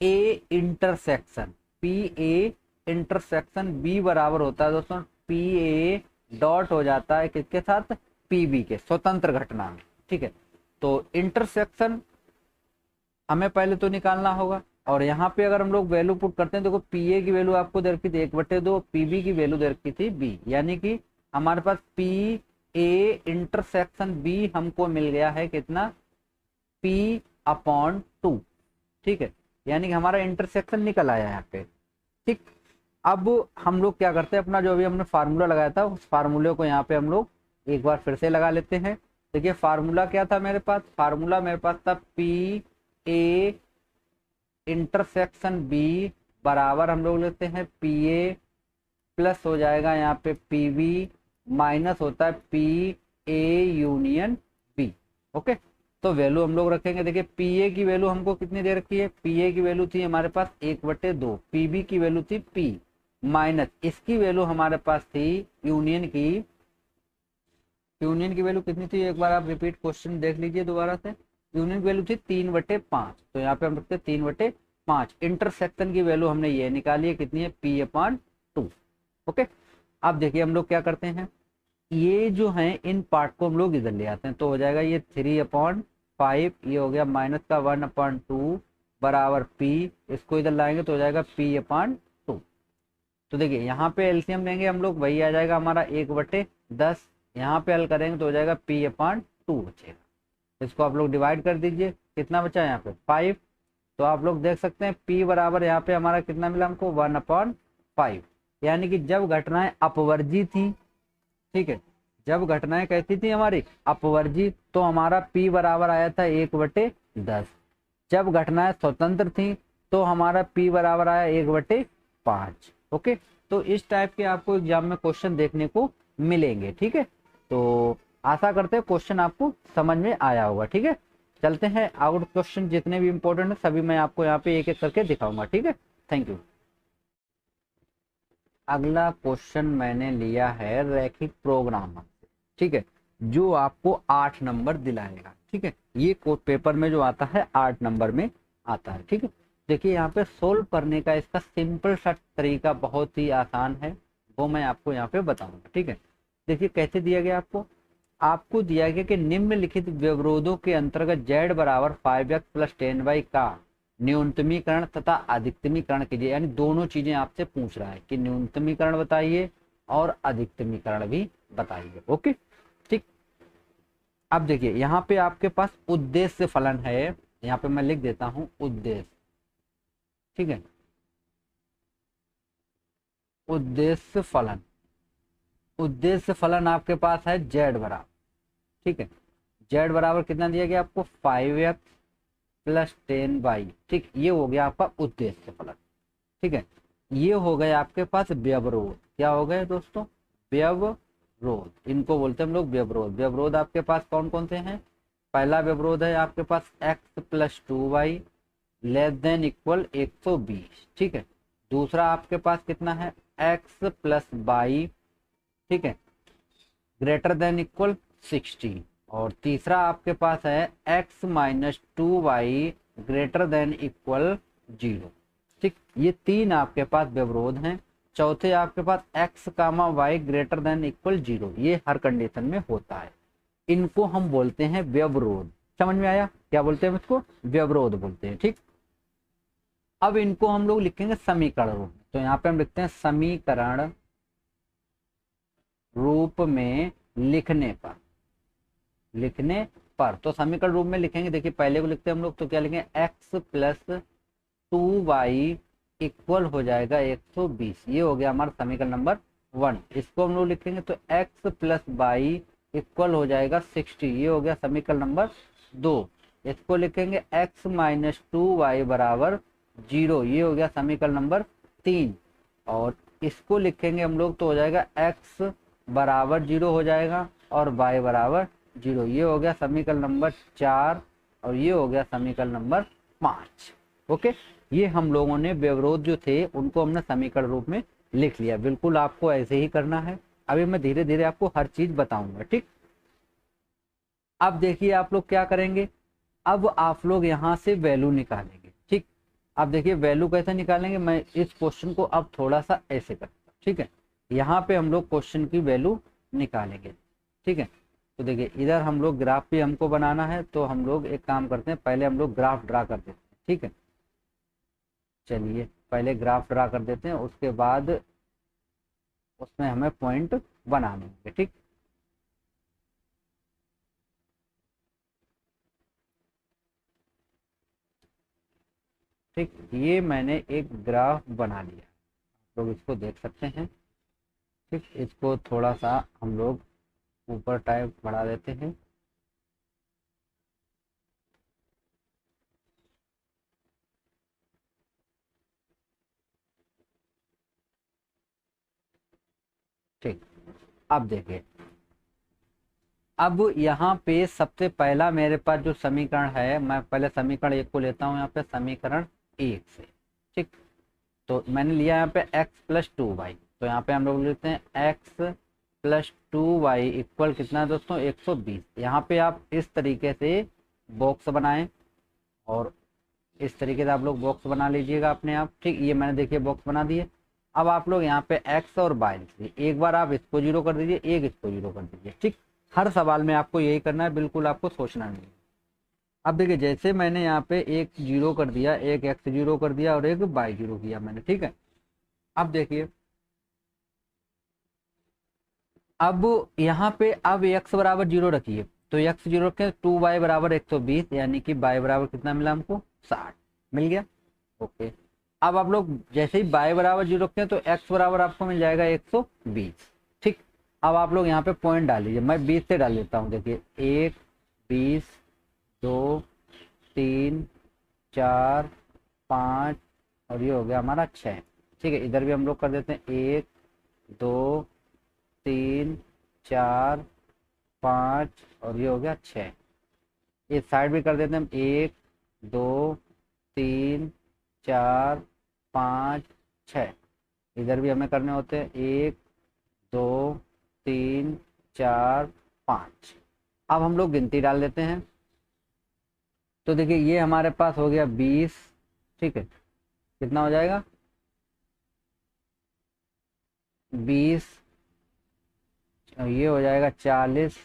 A intersection, P A intersection B बराबर होता है दोस्तों पी ए डॉट हो जाता है किसके साथ, पीबी के, स्वतंत्र घटना में, ठीक है। तो इंटरसेक्शन हमें पहले तो निकालना होगा, और यहाँ पे अगर हम लोग वैल्यू पुट करते हैं, देखो पी ए की वैल्यू आपको दे रखी थी 1/2, पीबी की वैल्यू दे रखी थी बी, यानी कि हमारे पास पी ए इंटरसेक्शन बी हमको मिल गया है कितना, P/2, ठीक है, यानी कि हमारा इंटरसेक्शन निकल आया यहाँ पे। ठीक, अब हम लोग क्या करते हैं, अपना जो भी हमने फार्मूला लगाया था उस फार्मूले को यहाँ पे हम लोग एक बार फिर से लगा लेते हैं। देखिए फार्मूला क्या था मेरे पास, फार्मूला मेरे पास था पी ए इंटरसेक्शन बी बराबर हम लोग लेते हैं पी ए प्लस हो जाएगा यहाँ पे पी बी माइनस होता है P A union B. Okay, तो वैल्यू हम लोग रखेंगे। देखिए पी ए की वैल्यू हमको कितनी दे रखी है, पी ए की वैल्यू थी हमारे पास 1/2, पी बी की वैल्यू थी पी माइनस इसकी वैल्यू हमारे पास थी यूनियन की, यूनियन की वैल्यू कितनी थी, एक बार आप रिपीट क्वेश्चन देख लीजिए दोबारा से। यूनियन की वैल्यू थी 3/5, तो यहाँ पे हम रखते 3/5। इंटरसेक्शन की वैल्यू हमने ये निकाली है, कितनी है, P/2। ओके, अब देखिए हम लोग क्या करते हैं, ये जो है इन पार्ट को हम लोग इधर ले आते हैं, तो हो जाएगा ये 3/5, ये हो गया माइनस का 1/2 बराबर P, इसको इधर लाएंगे तो हो जाएगा P/2। तो देखिए यहाँ पे एलसीएम लेंगे हम लोग, वही आ जाएगा हमारा 1/10, यहाँ पे हल करेंगे तो हो जाएगा P/2 बचेगा। इसको आप लोग डिवाइड कर दीजिए, कितना बचा है यहाँ पे 5। तो आप लोग देख सकते हैं P बराबर यहाँ पे हमारा कितना मिला हमको 1/5, यानी कि जब घटनाएं अपवर्जी थी, ठीक है, जब घटनाएं कैसी थी हमारी अपवर्जी, तो हमारा P बराबर आया था 1/10। जब घटनाएं स्वतंत्र थी तो हमारा P बराबर आया 1/5। ओके, तो इस टाइप के आपको एग्जाम में क्वेश्चन देखने को मिलेंगे। ठीक है, तो आशा करते हैं क्वेश्चन आपको समझ में आया होगा। ठीक है, चलते हैं आउट क्वेश्चन जितने भी इंपॉर्टेंट है सभी मैं आपको यहाँ पे एक एक करके दिखाऊंगा। ठीक है, थैंक यू। अगला क्वेश्चन मैंने लिया है रैखिक प्रोग्रामर, ठीक है, जो आपको 8 नंबर दिलाएगा। ठीक है, ये कोड पेपर में जो आता है 8 नंबर में आता है। ठीक है, देखिए यहाँ पे सोल्व करने का इसका सिंपल सा तरीका बहुत ही आसान है, वो मैं आपको यहाँ पे बताऊंगा। ठीक है, देखिए कैसे दिया गया, आपको दिया गया कि निम्नलिखित व्यवरोधों के अंतर्गत z बराबर 5x + 10y का न्यूनतमीकरण तथा अधिकतमीकरण कीजिए, यानी दोनों चीजें आपसे पूछ रहा है कि न्यूनतमीकरण बताइए और अधिकतमीकरण भी बताइए। ओके, ठीक, अब देखिए यहाँ पे आपके पास उद्देश्य फलन है, यहाँ पे मैं लिख देता हूं उद्देश्य। ठीक है, उद्देश्य फलन, उद्देश्य फलन आपके पास है z बराबर, ठीक है, z बराबर कितना दिया गया आपको 5x + 10y। ठीक, ये हो गया आपका उद्देश्य फलन। ठीक है, ये हो गए आपके पास व्यवरोध, क्या हो गए दोस्तों, व्यवरोध, इनको बोलते हैं हम लोग व्यवरोध। व्यवरोध आपके पास कौन कौन से हैं, पहला व्यवरोध है आपके पास x + 2y < = 120। ठीक है, दूसरा आपके पास कितना है x + y, ठीक है, > 60। और तीसरा आपके पास है x - 2y > 0। ठीक, ये तीन आपके पास व्यवरोध हैं। चौथे आपके पास x, y > 0, ये हर कंडीशन में होता है, इनको हम बोलते हैं व्यवरोध। समझ में आया, क्या बोलते हैं इसको, व्यवरोध बोलते हैं। ठीक, अब इनको हम लोग लिखेंगे समीकरण रूप में, तो यहाँ पे हम लिखते हैं समीकरण रूप में लिखने पर, लिखने पर, तो समीकरण रूप में लिखेंगे। देखिए पहले को लिखते हैं हम लोग, तो क्या लिखेंगे x + 2y = हो जाएगा 120, ये हो गया हमारा समीकरण नंबर 1। इसको हम लोग लिखेंगे तो x + y = हो जाएगा 60, ये हो गया समीकरण नंबर 2। इसको लिखेंगे x - 2y = 0, ये हो गया समीकरण नंबर 3। और इसको लिखेंगे हम लोग तो हो जाएगा x = 0 हो जाएगा और y = 0, ये हो गया समीकरण नंबर 4 और ये हो गया समीकरण नंबर 5। ओके, ये हम लोगों ने व्यवरोध जो थे उनको हमने समीकरण रूप में लिख लिया। बिल्कुल आपको ऐसे ही करना है, अभी मैं धीरे धीरे आपको हर चीज बताऊंगा। ठीक, अब देखिए आप लोग क्या करेंगे, अब आप लोग यहाँ से वैल्यू निकालेंगे। ठीक, अब देखिए वैल्यू कैसे निकालेंगे, मैं इस क्वेश्चन को अब थोड़ा सा ऐसे करता हूँ। ठीक है, यहाँ पे हम लोग क्वेश्चन की वैल्यू निकालेंगे। ठीक है, तो देखिए इधर हम लोग ग्राफ भी हमको बनाना है, तो हम लोग एक काम करते हैं, पहले हम लोग ग्राफ ड्रा कर देते हैं। ठीक है, चलिए पहले ग्राफ ड्रा कर देते हैं, उसके बाद उसमें हमें पॉइंट बनाने होंगे। ठीक, ठीक, ये मैंने एक ग्राफ बना लिया, आप लोग इसको देख सकते हैं। ठीक, इसको थोड़ा सा हम लोग ऊपर टाइप बढ़ा देते हैं। ठीक, अब देखिए, अब यहाँ पे सबसे पहला मेरे पास जो समीकरण है, मैं पहले समीकरण एक को लेता हूँ यहाँ पे, समीकरण एक से। ठीक, तो मैंने लिया यहाँ पे x+2y, तो यहाँ पे हम लोग लेते हैं x+2y इक्वल कितना है दोस्तों, 120। यहाँ पे आप इस तरीके से बॉक्स बनाएं और इस तरीके से आप लोग बॉक्स बना लीजिएगा अपने आप। ठीक, ये मैंने देखिए बॉक्स बना दिए। अब आप लोग यहाँ पे x और y लिख दीजिए, एक बार आप इसको जीरो कर दीजिए, एक इसको जीरो कर दीजिए। ठीक, हर सवाल में आपको यही करना है, बिल्कुल आपको सोचना नहीं है। अब देखिए, जैसे मैंने यहाँ पे एक जीरो कर दिया, एक x जीरो कर दिया और एक y जीरो किया मैंने। ठीक है, अब देखिए, अब यहाँ पे अब x बराबर जीरो रखिए, तो x जीरो रखें, 2y बराबर 120, यानी कि y बराबर कितना मिला हमको, 60 मिल गया। ओके, अब आप लोग जैसे ही y बराबर जीरो रखते हैं तो x बराबर आपको मिल जाएगा 120। ठीक, अब आप लोग यहाँ पे पॉइंट डाल लीजिए, मैं 20 से डाल देता हूँ। देखिए 1, 20, 2, 3, 4, 5 और ये हो गया हमारा 6। ठीक है, इधर भी हम लोग कर देते हैं 1, 2, 3, 4, 5 और ये हो गया 6। इस साइड भी कर देते हैं हम 1, 2, 3, 4, 5, 6। इधर भी हमें करने होते हैं 1, 2, 3, 4, 5। अब हम लोग गिनती डाल देते हैं, तो देखिए ये हमारे पास हो गया 20। ठीक है, कितना हो जाएगा, 20, और ये हो जाएगा 40,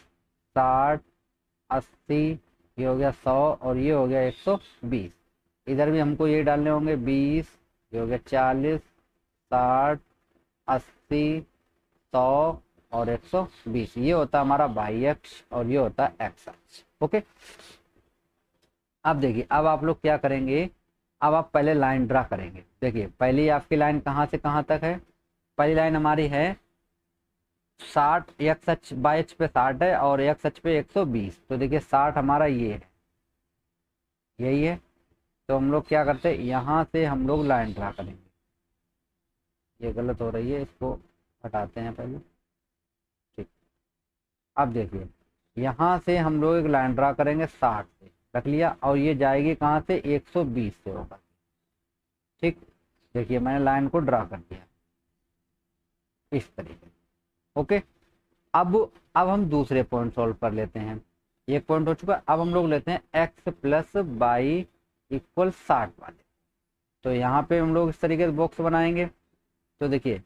60, 80, ये हो गया 100 और ये हो गया 120। इधर भी हमको ये डालने होंगे 20, ये हो गया 40, 60, 80, 100 और 120। ये होता हमारा वाई अक्ष और ये होता एक्स अक्ष। ओके, अब देखिए, अब आप लोग क्या करेंगे, अब आप पहले लाइन ड्रा करेंगे। देखिए पहली आपकी लाइन कहाँ से कहाँ तक है, पहली लाइन हमारी है 60, एक्स अक्ष वाई अक्ष पे 60 है और एक्स अक्ष पे 120। तो देखिए 60 हमारा ये है, यही है। तो हम लोग क्या करते हैं, यहाँ से हम लोग लाइन ड्रा करेंगे। ये गलत हो रही है, इसको हटाते हैं पहले। ठीक, अब देखिए, यहाँ से हम लोग एक लाइन ड्रा करेंगे 60 से, रख लिया, और ये जाएगी कहाँ से, 120 से होकर। ठीक, देखिए मैंने लाइन को ड्रा कर दिया इस तरीके से। ओके, अब हम दूसरे पॉइंट सॉल्व कर लेते हैं। एक पॉइंट हो चुका, अब हम लोग लेते हैं x+y इक्वल 60 वाले। तो यहाँ पे हम लोग इस तरीके से बॉक्स बनाएंगे। तो देखिए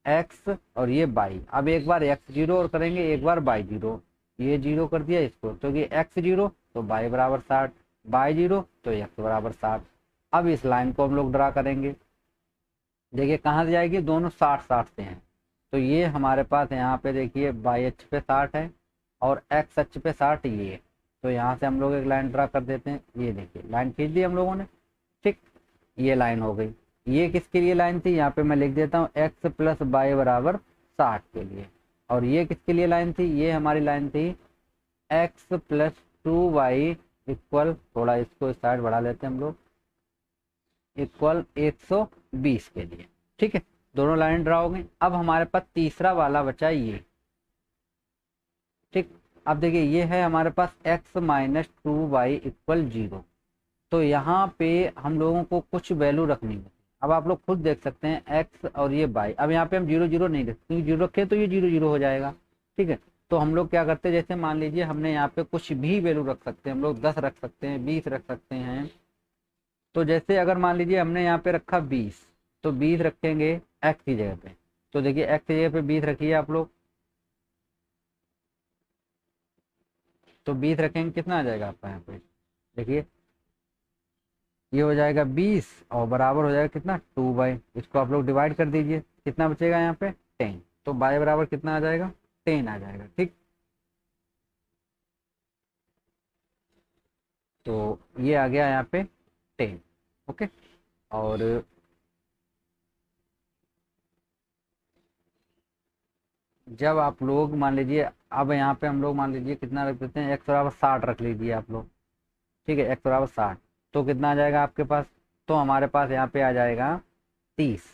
x और ये y, अब एक बार x जीरो और करेंगे, एक बार y जीरो, ये जीरो कर दिया इसको, तो ये x जीरो तो y बराबर 60, y जीरो तो x बराबर 60। अब इस लाइन को हम लोग ड्रा करेंगे। देखिए कहाँ से जाएगी, दोनों 60 60 से हैं। तो ये हमारे पास यहाँ पे देखिए वाई अक्ष पे 60 है और एक्स अक्ष पे 60 ये है। तो यहाँ से हम लोग एक लाइन ड्रा कर देते हैं। ये देखिए लाइन खींच दी हम लोगों ने। ठीक, ये लाइन हो गई। ये किसके लिए लाइन थी, यहाँ पे मैं लिख देता हूँ x+y बराबर 60 के लिए। और ये किसके लिए लाइन थी, ये हमारी लाइन थी x+2y इक्वल, थोड़ा इसको इस साइड बढ़ा लेते हैं हम लोग, इक्वल 120 के लिए। ठीक है, दोनों लाइन ड्रा हो गई। अब हमारे पास तीसरा वाला बचा ये। ठीक, अब देखिए ये है हमारे पास x-2y इक्वल 0। तो यहाँ पे हम लोगों को कुछ वैल्यू रखनी है। अब आप लोग खुद देख सकते हैं x और ये y। अब यहाँ पे हम 0 0 नहीं रखते, क्योंकि 0 रखे तो ये 0 0 हो जाएगा। ठीक है, तो हम लोग क्या करते हैं, जैसे मान लीजिए हमने यहाँ पे कुछ भी वैल्यू रख सकते हैं, हम लोग 10 रख सकते हैं, 20 रख सकते हैं। तो जैसे अगर मान लीजिए हमने यहाँ पे रखा 20, तो 20 रखेंगे एक्स की जगह पे। तो देखिए एक्स की जगह पे 20 रखिए आप लोग, तो 20 रखेंगे, कितना आ जाएगा आपका यहाँ पे, देखिए ये हो जाएगा 20 और बराबर हो जाएगा कितना, 2y। इसको आप लोग डिवाइड कर दीजिए, कितना बचेगा यहाँ पे, 10। तो y बराबर कितना आ जाएगा, 10 आ जाएगा। ठीक, तो ये आ गया यहाँ पे 10। ओके, और जब आप लोग मान लीजिए, अब यहाँ पे हम लोग मान लीजिए कितना रख देते हैं, एक्स बराबर 60 रख लीजिए आप लोग। ठीक है, एक्स बराबर 60, तो कितना आ जाएगा आपके पास, तो हमारे पास यहाँ पे आ जाएगा 30।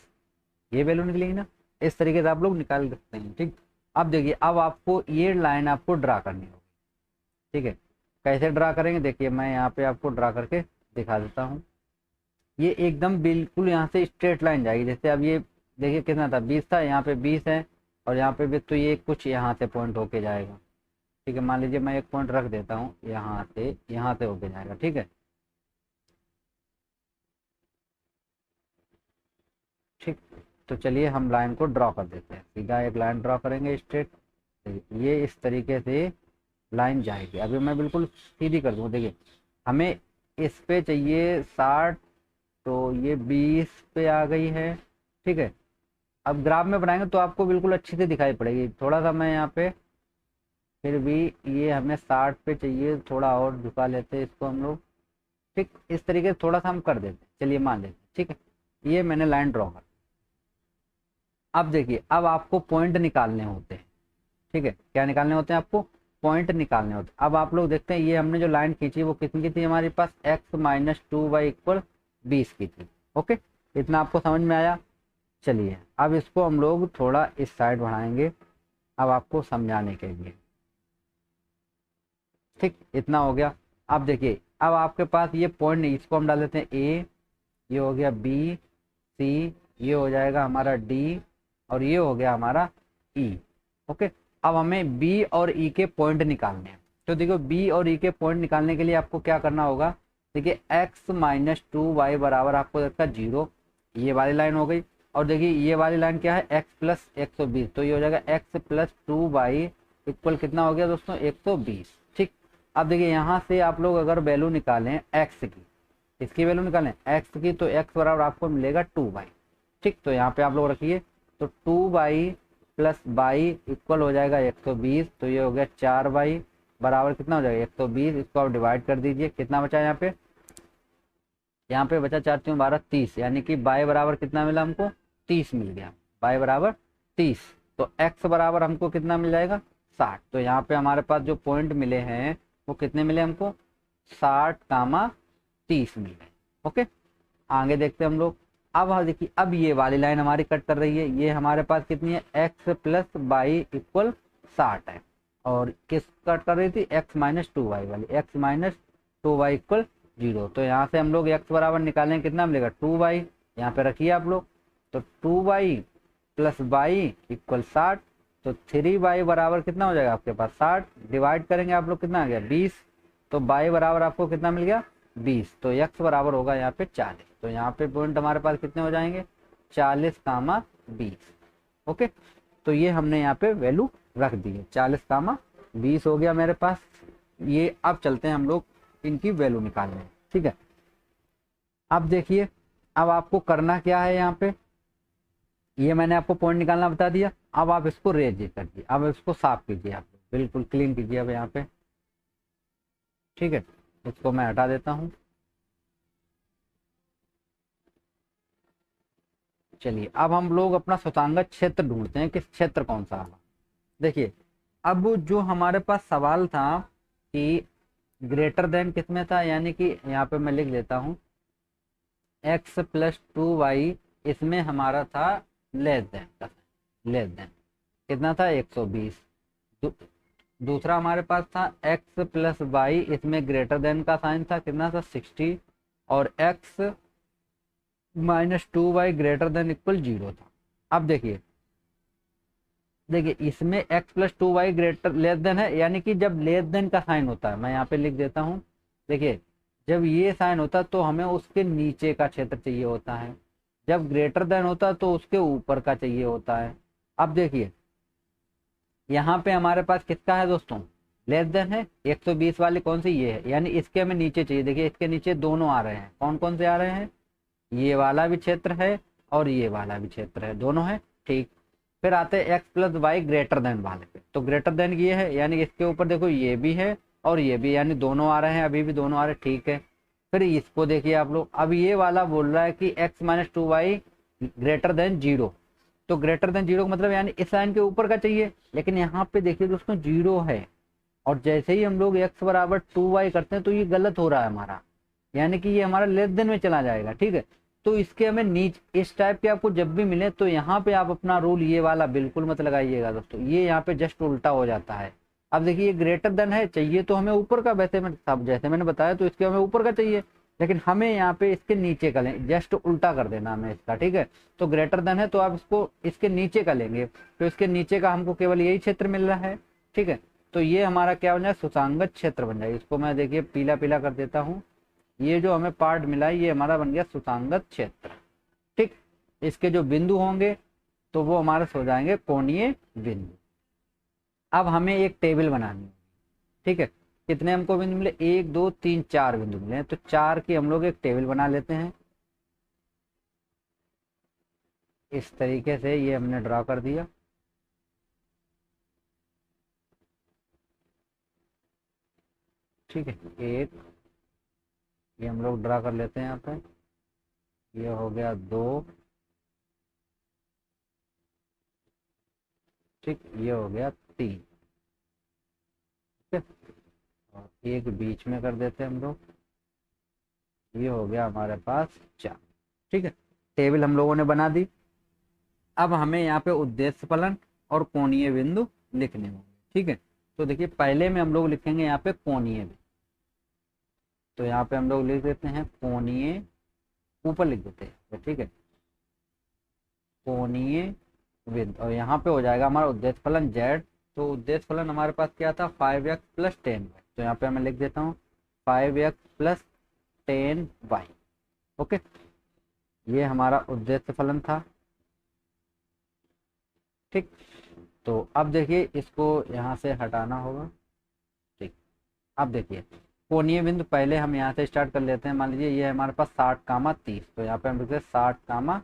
ये वैल्यू निकलेगी ना, इस तरीके से आप लोग निकाल सकते हैं। ठीक, अब देखिए, अब आपको ये लाइन आपको ड्रा करनी होगी। ठीक है, कैसे ड्रा करेंगे, देखिए मैं यहाँ पे आपको ड्रा करके दिखा देता हूँ। ये एकदम बिल्कुल यहाँ से स्ट्रेट लाइन जाएगी। जैसे अब ये देखिए कितना था, 20 था, यहाँ पे 20 है, और यहाँ पे भी, तो ये कुछ यहाँ से पॉइंट होके जाएगा। ठीक है, मान लीजिए मैं एक पॉइंट रख देता हूँ, यहाँ से होके जाएगा। ठीक है, ठीक, तो चलिए हम लाइन को ड्रॉ कर देते हैं। सीधा एक लाइन ड्रॉ करेंगे स्ट्रेट, ये इस तरीके से लाइन जाएगी। अभी मैं बिल्कुल सीधी कर दूँ, देखिए हमें इस पे चाहिए 60, तो ये 20 पे आ गई है। ठीक है, अब ग्राफ में बनाएंगे तो आपको बिल्कुल अच्छी से दिखाई पड़ेगी। थोड़ा सा मैं यहाँ पे, फिर भी ये हमें 60 पे चाहिए, थोड़ा और झुका लेते हैं इसको हम लोग। ठीक, इस तरीके से थोड़ा सा हम कर देते हैं, चलिए मान लेते हैं। ठीक है, ये मैंने लाइन ड्रॉ कर। अब देखिए, अब आपको पॉइंट निकालने होते हैं। ठीक है, क्या निकालने होते हैं आपको, पॉइंट निकालने होते हैं। अब आप लोग देखते हैं, ये हमने जो लाइन खींची वो कितनी की थी हमारे पास, x माइनस 2y इक्वल 20 की थी। ओके, इतना आपको समझ में आया। चलिए अब इसको हम लोग थोड़ा इस साइड बढ़ाएंगे, अब आपको समझाने के लिए। ठीक, इतना हो गया। अब देखिए, अब आपके पास ये पॉइंट नहीं, इसको हम डाल देते हैं ए, ये हो गया बी, सी, ये हो जाएगा हमारा डी, और ये हो गया हमारा ई। ओके, अब हमें बी और ई के पॉइंट निकालने हैं। तो देखो, बी और ई के पॉइंट निकालने के लिए आपको क्या करना होगा, देखिए x माइनस 2y बराबर आपको लगता है 0, ये वाली लाइन हो गई। और देखिए ये वाली लाइन क्या है, x प्लस 120, तो ये हो जाएगा x प्लस 2y इक्वल कितना हो गया दोस्तों, 120। ठीक, अब देखिए यहाँ से आप लोग अगर वैल्यू निकालें x की, इसकी वैल्यू निकालें x की, तो x बराबर आपको मिलेगा 2y। ठीक, तो यहाँ पे आप लोग रखिए, तो 2y प्लस बाई इक्वल हो जाएगा 120, तो ये हो गया 4y बराबर कितना हो जाएगा 120। इसको आप डिवाइड कर दीजिए, कितना बचा यहाँ पे, यहाँ पे बचा 4 3 12 30, यानी कि y बराबर कितना मिला हमको, 30 मिल गया। y बराबर 30, तो x बराबर हमको कितना मिल जाएगा, 60। तो यहाँ पे हमारे पास जो पॉइंट मिले हैं वो कितने मिले हमको, 60, 30 मिल गए। ओके, आगे देखते हैं हम लोग। अब देखिए, अब ये वाली लाइन हमारी कट कर रही है, ये हमारे पास कितनी है, x प्लस बाई इक्वल 60 है, और किस कट कर रही थी, x माइनस 2y वाली, x माइनस 2y इक्वल 0। तो यहाँ से हम लोग x बराबर निकालें, कितना मिलेगा, 2y, यहाँ पे रखिए आप लोग, तो 2y प्लस बाई इक्वल 60, तो 3y बराबर कितना हो जाएगा आपके पास 60, डिवाइड करेंगे आप लोग, कितना आ गया 20, तो y बराबर आपको कितना मिल गया 20, तो x बराबर होगा यहाँ पे 40। तो यहाँ पे पॉइंट हमारे पास कितने हो जाएंगे, 40, 20। ओके, तो ये हमने यहाँ पे वैल्यू रख दी है, 40, 20 हो गया मेरे पास ये। अब चलते हैं हम लोग इनकी वैल्यू निकालने। ठीक है, अब देखिए, अब आपको करना क्या है, यहाँ पे ये मैंने आपको पॉइंट निकालना बता दिया। अब आप इसको रेज कर दिए, अब इसको साफ कीजिए, आप बिल्कुल क्लीन कीजिए अब यहाँ पे। ठीक है, इसको मैं हटा देता हूँ। चलिए, अब हम लोग अपना स्वतंत्र क्षेत्र ढूंढते हैं कि क्षेत्र कौन सा है। देखिए, अब जो हमारे पास सवाल था कि ग्रेटर देन किसमें था, यानी कि यहाँ पे मैं लिख देता हूँ x प्लस 2y, इसमें हमारा था लेस देन का, लेस देन कितना था 120। दूसरा हमारे पास था x प्लस वाई, इसमें ग्रेटर देन का साइन था, कितना था 60, और x minus 2y greater than equal 0 था। अब देखिए, इसमें x plus 2y greater less than है, यानी कि जब लेस देन का साइन होता है, मैं यहाँ पे लिख देता हूँ, देखिए जब ये साइन होता है तो हमें उसके नीचे का क्षेत्र चाहिए होता है, जब ग्रेटर देन होता है तो उसके ऊपर का चाहिए होता है। अब देखिए, यहाँ पे हमारे पास किसका है दोस्तों, लेस देन है, 120 वाली कौन सी, ये है, यानी इसके हमें नीचे चाहिए। देखिए इसके नीचे दोनों आ रहे हैं, कौन कौन से आ रहे हैं, ये वाला भी क्षेत्र है और ये वाला भी क्षेत्र है, दोनों है। ठीक, फिर आते हैं x plus y greater than वाले पे, तो ग्रेटर देन ये है, यानी इसके ऊपर देखो ये भी है और ये भी, यानी दोनों आ रहे हैं, अभी भी दोनों आ रहे हैं। ठीक है, फिर इसको देखिए आप लोग, अब ये वाला बोल रहा है कि x minus 2y greater than 0। तो ग्रेटर देन 0 का मतलब यानी इस लाइन के ऊपर का चाहिए, लेकिन यहाँ पे देखिए दोस्तों 0 है, और जैसे ही हम लोग x बराबर 2y करते हैं तो ये गलत हो रहा है हमारा, यानी कि ये हमारा लेस देन में चला जाएगा। ठीक है, तो इसके हमें नीचे इस टाइप के आपको जब भी मिले तो यहाँ पे आप अपना रूल ये वाला बिल्कुल मत लगाइएगा दोस्तों, ये यहाँ पे जस्ट उल्टा हो जाता है। अब देखिए ये ग्रेटर देन है, चाहिए तो हमें ऊपर का, वैसे मैं सब जैसे मैंने बताया तो इसके हमें ऊपर का चाहिए, लेकिन हमें यहाँ पे इसके नीचे का लें, जस्ट उल्टा कर देना हमें इसका। ठीक है, तो ग्रेटर देन है तो आप इसको इसके नीचे का लेंगे, तो इसके नीचे का हमको केवल यही क्षेत्र मिल रहा है। ठीक है, तो ये हमारा क्या बन जाए, सुसंगत क्षेत्र बन जाएगा। इसको मैं देखिए पीला पीला कर देता हूँ, ये जो हमें पार्ट मिला है ये हमारा बन गया सुसंगत क्षेत्र। ठीक, इसके जो बिंदु होंगे तो वो हमारे हो जाएंगे कोणीय बिंदु। अब हमें एक टेबल बनानी है। ठीक है, कितने हमको बिंदु मिले, 1 2 3 4 बिंदु मिले हैं, तो 4 की हम लोग एक टेबल बना लेते हैं। इस तरीके से ये हमने ड्रा कर दिया। ठीक है, एक ये हम लोग ड्रा कर लेते हैं यहाँ पे, ये हो गया 2, ठीक, ये हो गया 3। ठीक है, और एक बीच में कर देते हैं हम लोग, ये हो गया हमारे पास 4। ठीक है, टेबल हम लोगों ने बना दी। अब हमें यहाँ पे उद्देश्य फलन और कोणीय बिंदु लिखने होंगे। ठीक है, तो देखिए पहले में हम लोग लिखेंगे यहाँ पे कोणीय बिंदु, तो यहाँ पे हम लोग लिख देते हैं कोणीय, ऊपर लिख देते हैं। ठीक है, कोणीय बिंदु, और यहाँ पे हो जाएगा हमारा उद्देश्य फलन z। तो उद्देश्य फलन हमारे पास क्या था, 5x प्लस 10y, तो यहाँ पे मैं लिख देता हूँ 5x प्लस 10y। ओके, ये हमारा उद्देश्य फलन था। ठीक, तो अब देखिए इसको यहाँ से हटाना होगा। ठीक, अब देखिए कोणीय बिंदु पहले हम यहाँ से स्टार्ट कर लेते हैं। मान लीजिए ये हमारे पास 60, 30, तो यहाँ पे हम लिखते हैं 60,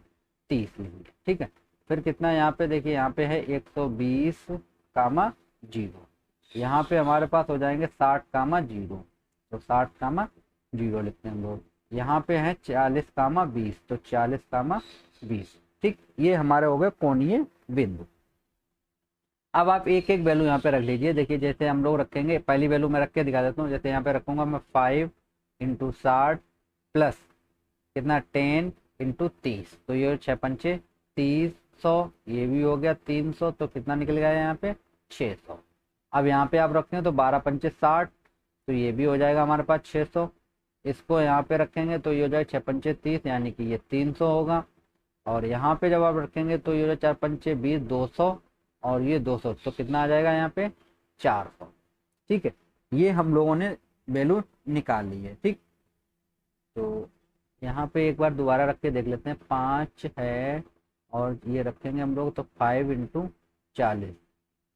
30 लिखेंगे। ठीक है, फिर कितना यहाँ पे देखिए, यहाँ पे है 120, 0, यहाँ पे हमारे पास हो जाएंगे 60, 0, तो 60, 0 लिखते हैं हम लोग। यहाँ पे है 40, 20, तो 40, 20। ठीक, ये हमारे हो गए कोणीय बिंदु। अब आप एक एक वैल्यू यहाँ पे रख लीजिए। देखिए जैसे हम लोग रखेंगे, पहली वैल्यू मैं रख के दिखा देता हूँ। जैसे यहाँ पे रखूंगा मैं 5 × 60 प्लस कितना 10 × 30, तो ये 6 पंचे 30, 100, ये भी हो गया 300, तो कितना निकल गया यहाँ पे 600। अब यहाँ पे आप रखेंगे तो 12 पंचे 60, तो ये भी हो जाएगा हमारे पास 600। इसको यहाँ पे रखेंगे तो ये हो जाएगा 6 पंचे 30, यानी कि ये 300 होगा। और यहाँ पे जब आप रखेंगे तो ये हो जाएगा 4 पंचे 20, 200, और ये 200, तो कितना आ जाएगा यहाँ पे 400। ठीक है, ये हम लोगों ने वैल्यू निकाल ली है। ठीक, तो यहाँ पे एक बार दोबारा रख के देख लेते हैं। 5 है और ये रखेंगे हम लोग तो 5 × 40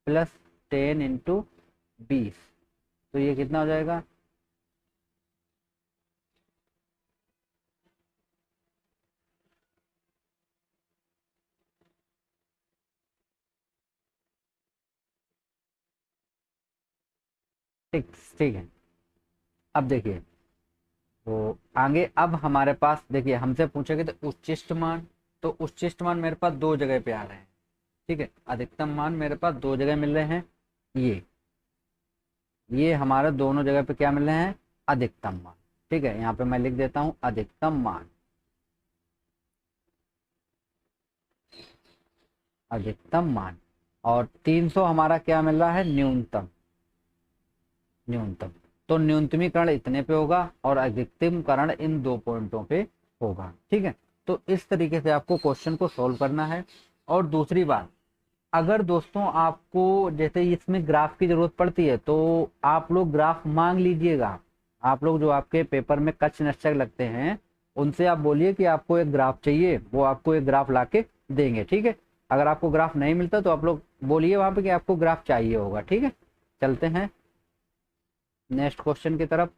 प्लस 10 × 20, तो ये कितना हो जाएगा, ठीक, ठीक है। अब देखिए तो आगे, अब हमारे पास देखिए हमसे पूछेंगे तो उच्चिष्ट मान, तो उच्चिष्ट मान मेरे पास 2 जगह पे आ रहे हैं। ठीक है, अधिकतम मान मेरे पास 2 जगह मिल रहे हैं। ये हमारे दोनों जगह पे क्या मिल रहे हैं, अधिकतम मान। ठीक है, यहाँ पे मैं लिख देता हूँ अधिकतम मान, अधिकतम मान। और 300 हमारा क्या मिल रहा है, न्यूनतम, न्यूनतम। तो न्यूनतमीकरण इतने पे होगा और अधिकतमकरण इन 2 पॉइंटों पे होगा। ठीक है, तो इस तरीके से आपको क्वेश्चन को सॉल्व करना है। और दूसरी बात, अगर दोस्तों आपको जैसे इसमें ग्राफ की जरूरत पड़ती है तो आप लोग ग्राफ मांग लीजिएगा। आप लोग जो आपके पेपर में कच्छ निश्चय लगते हैं उनसे आप बोलिए कि आपको एक ग्राफ चाहिए, वो आपको एक ग्राफ ला के देंगे। ठीक है, अगर आपको ग्राफ नहीं मिलता तो आप लोग बोलिए वहां पे कि आपको ग्राफ चाहिए होगा। ठीक है, चलते हैं नेक्स्ट क्वेश्चन की तरफ।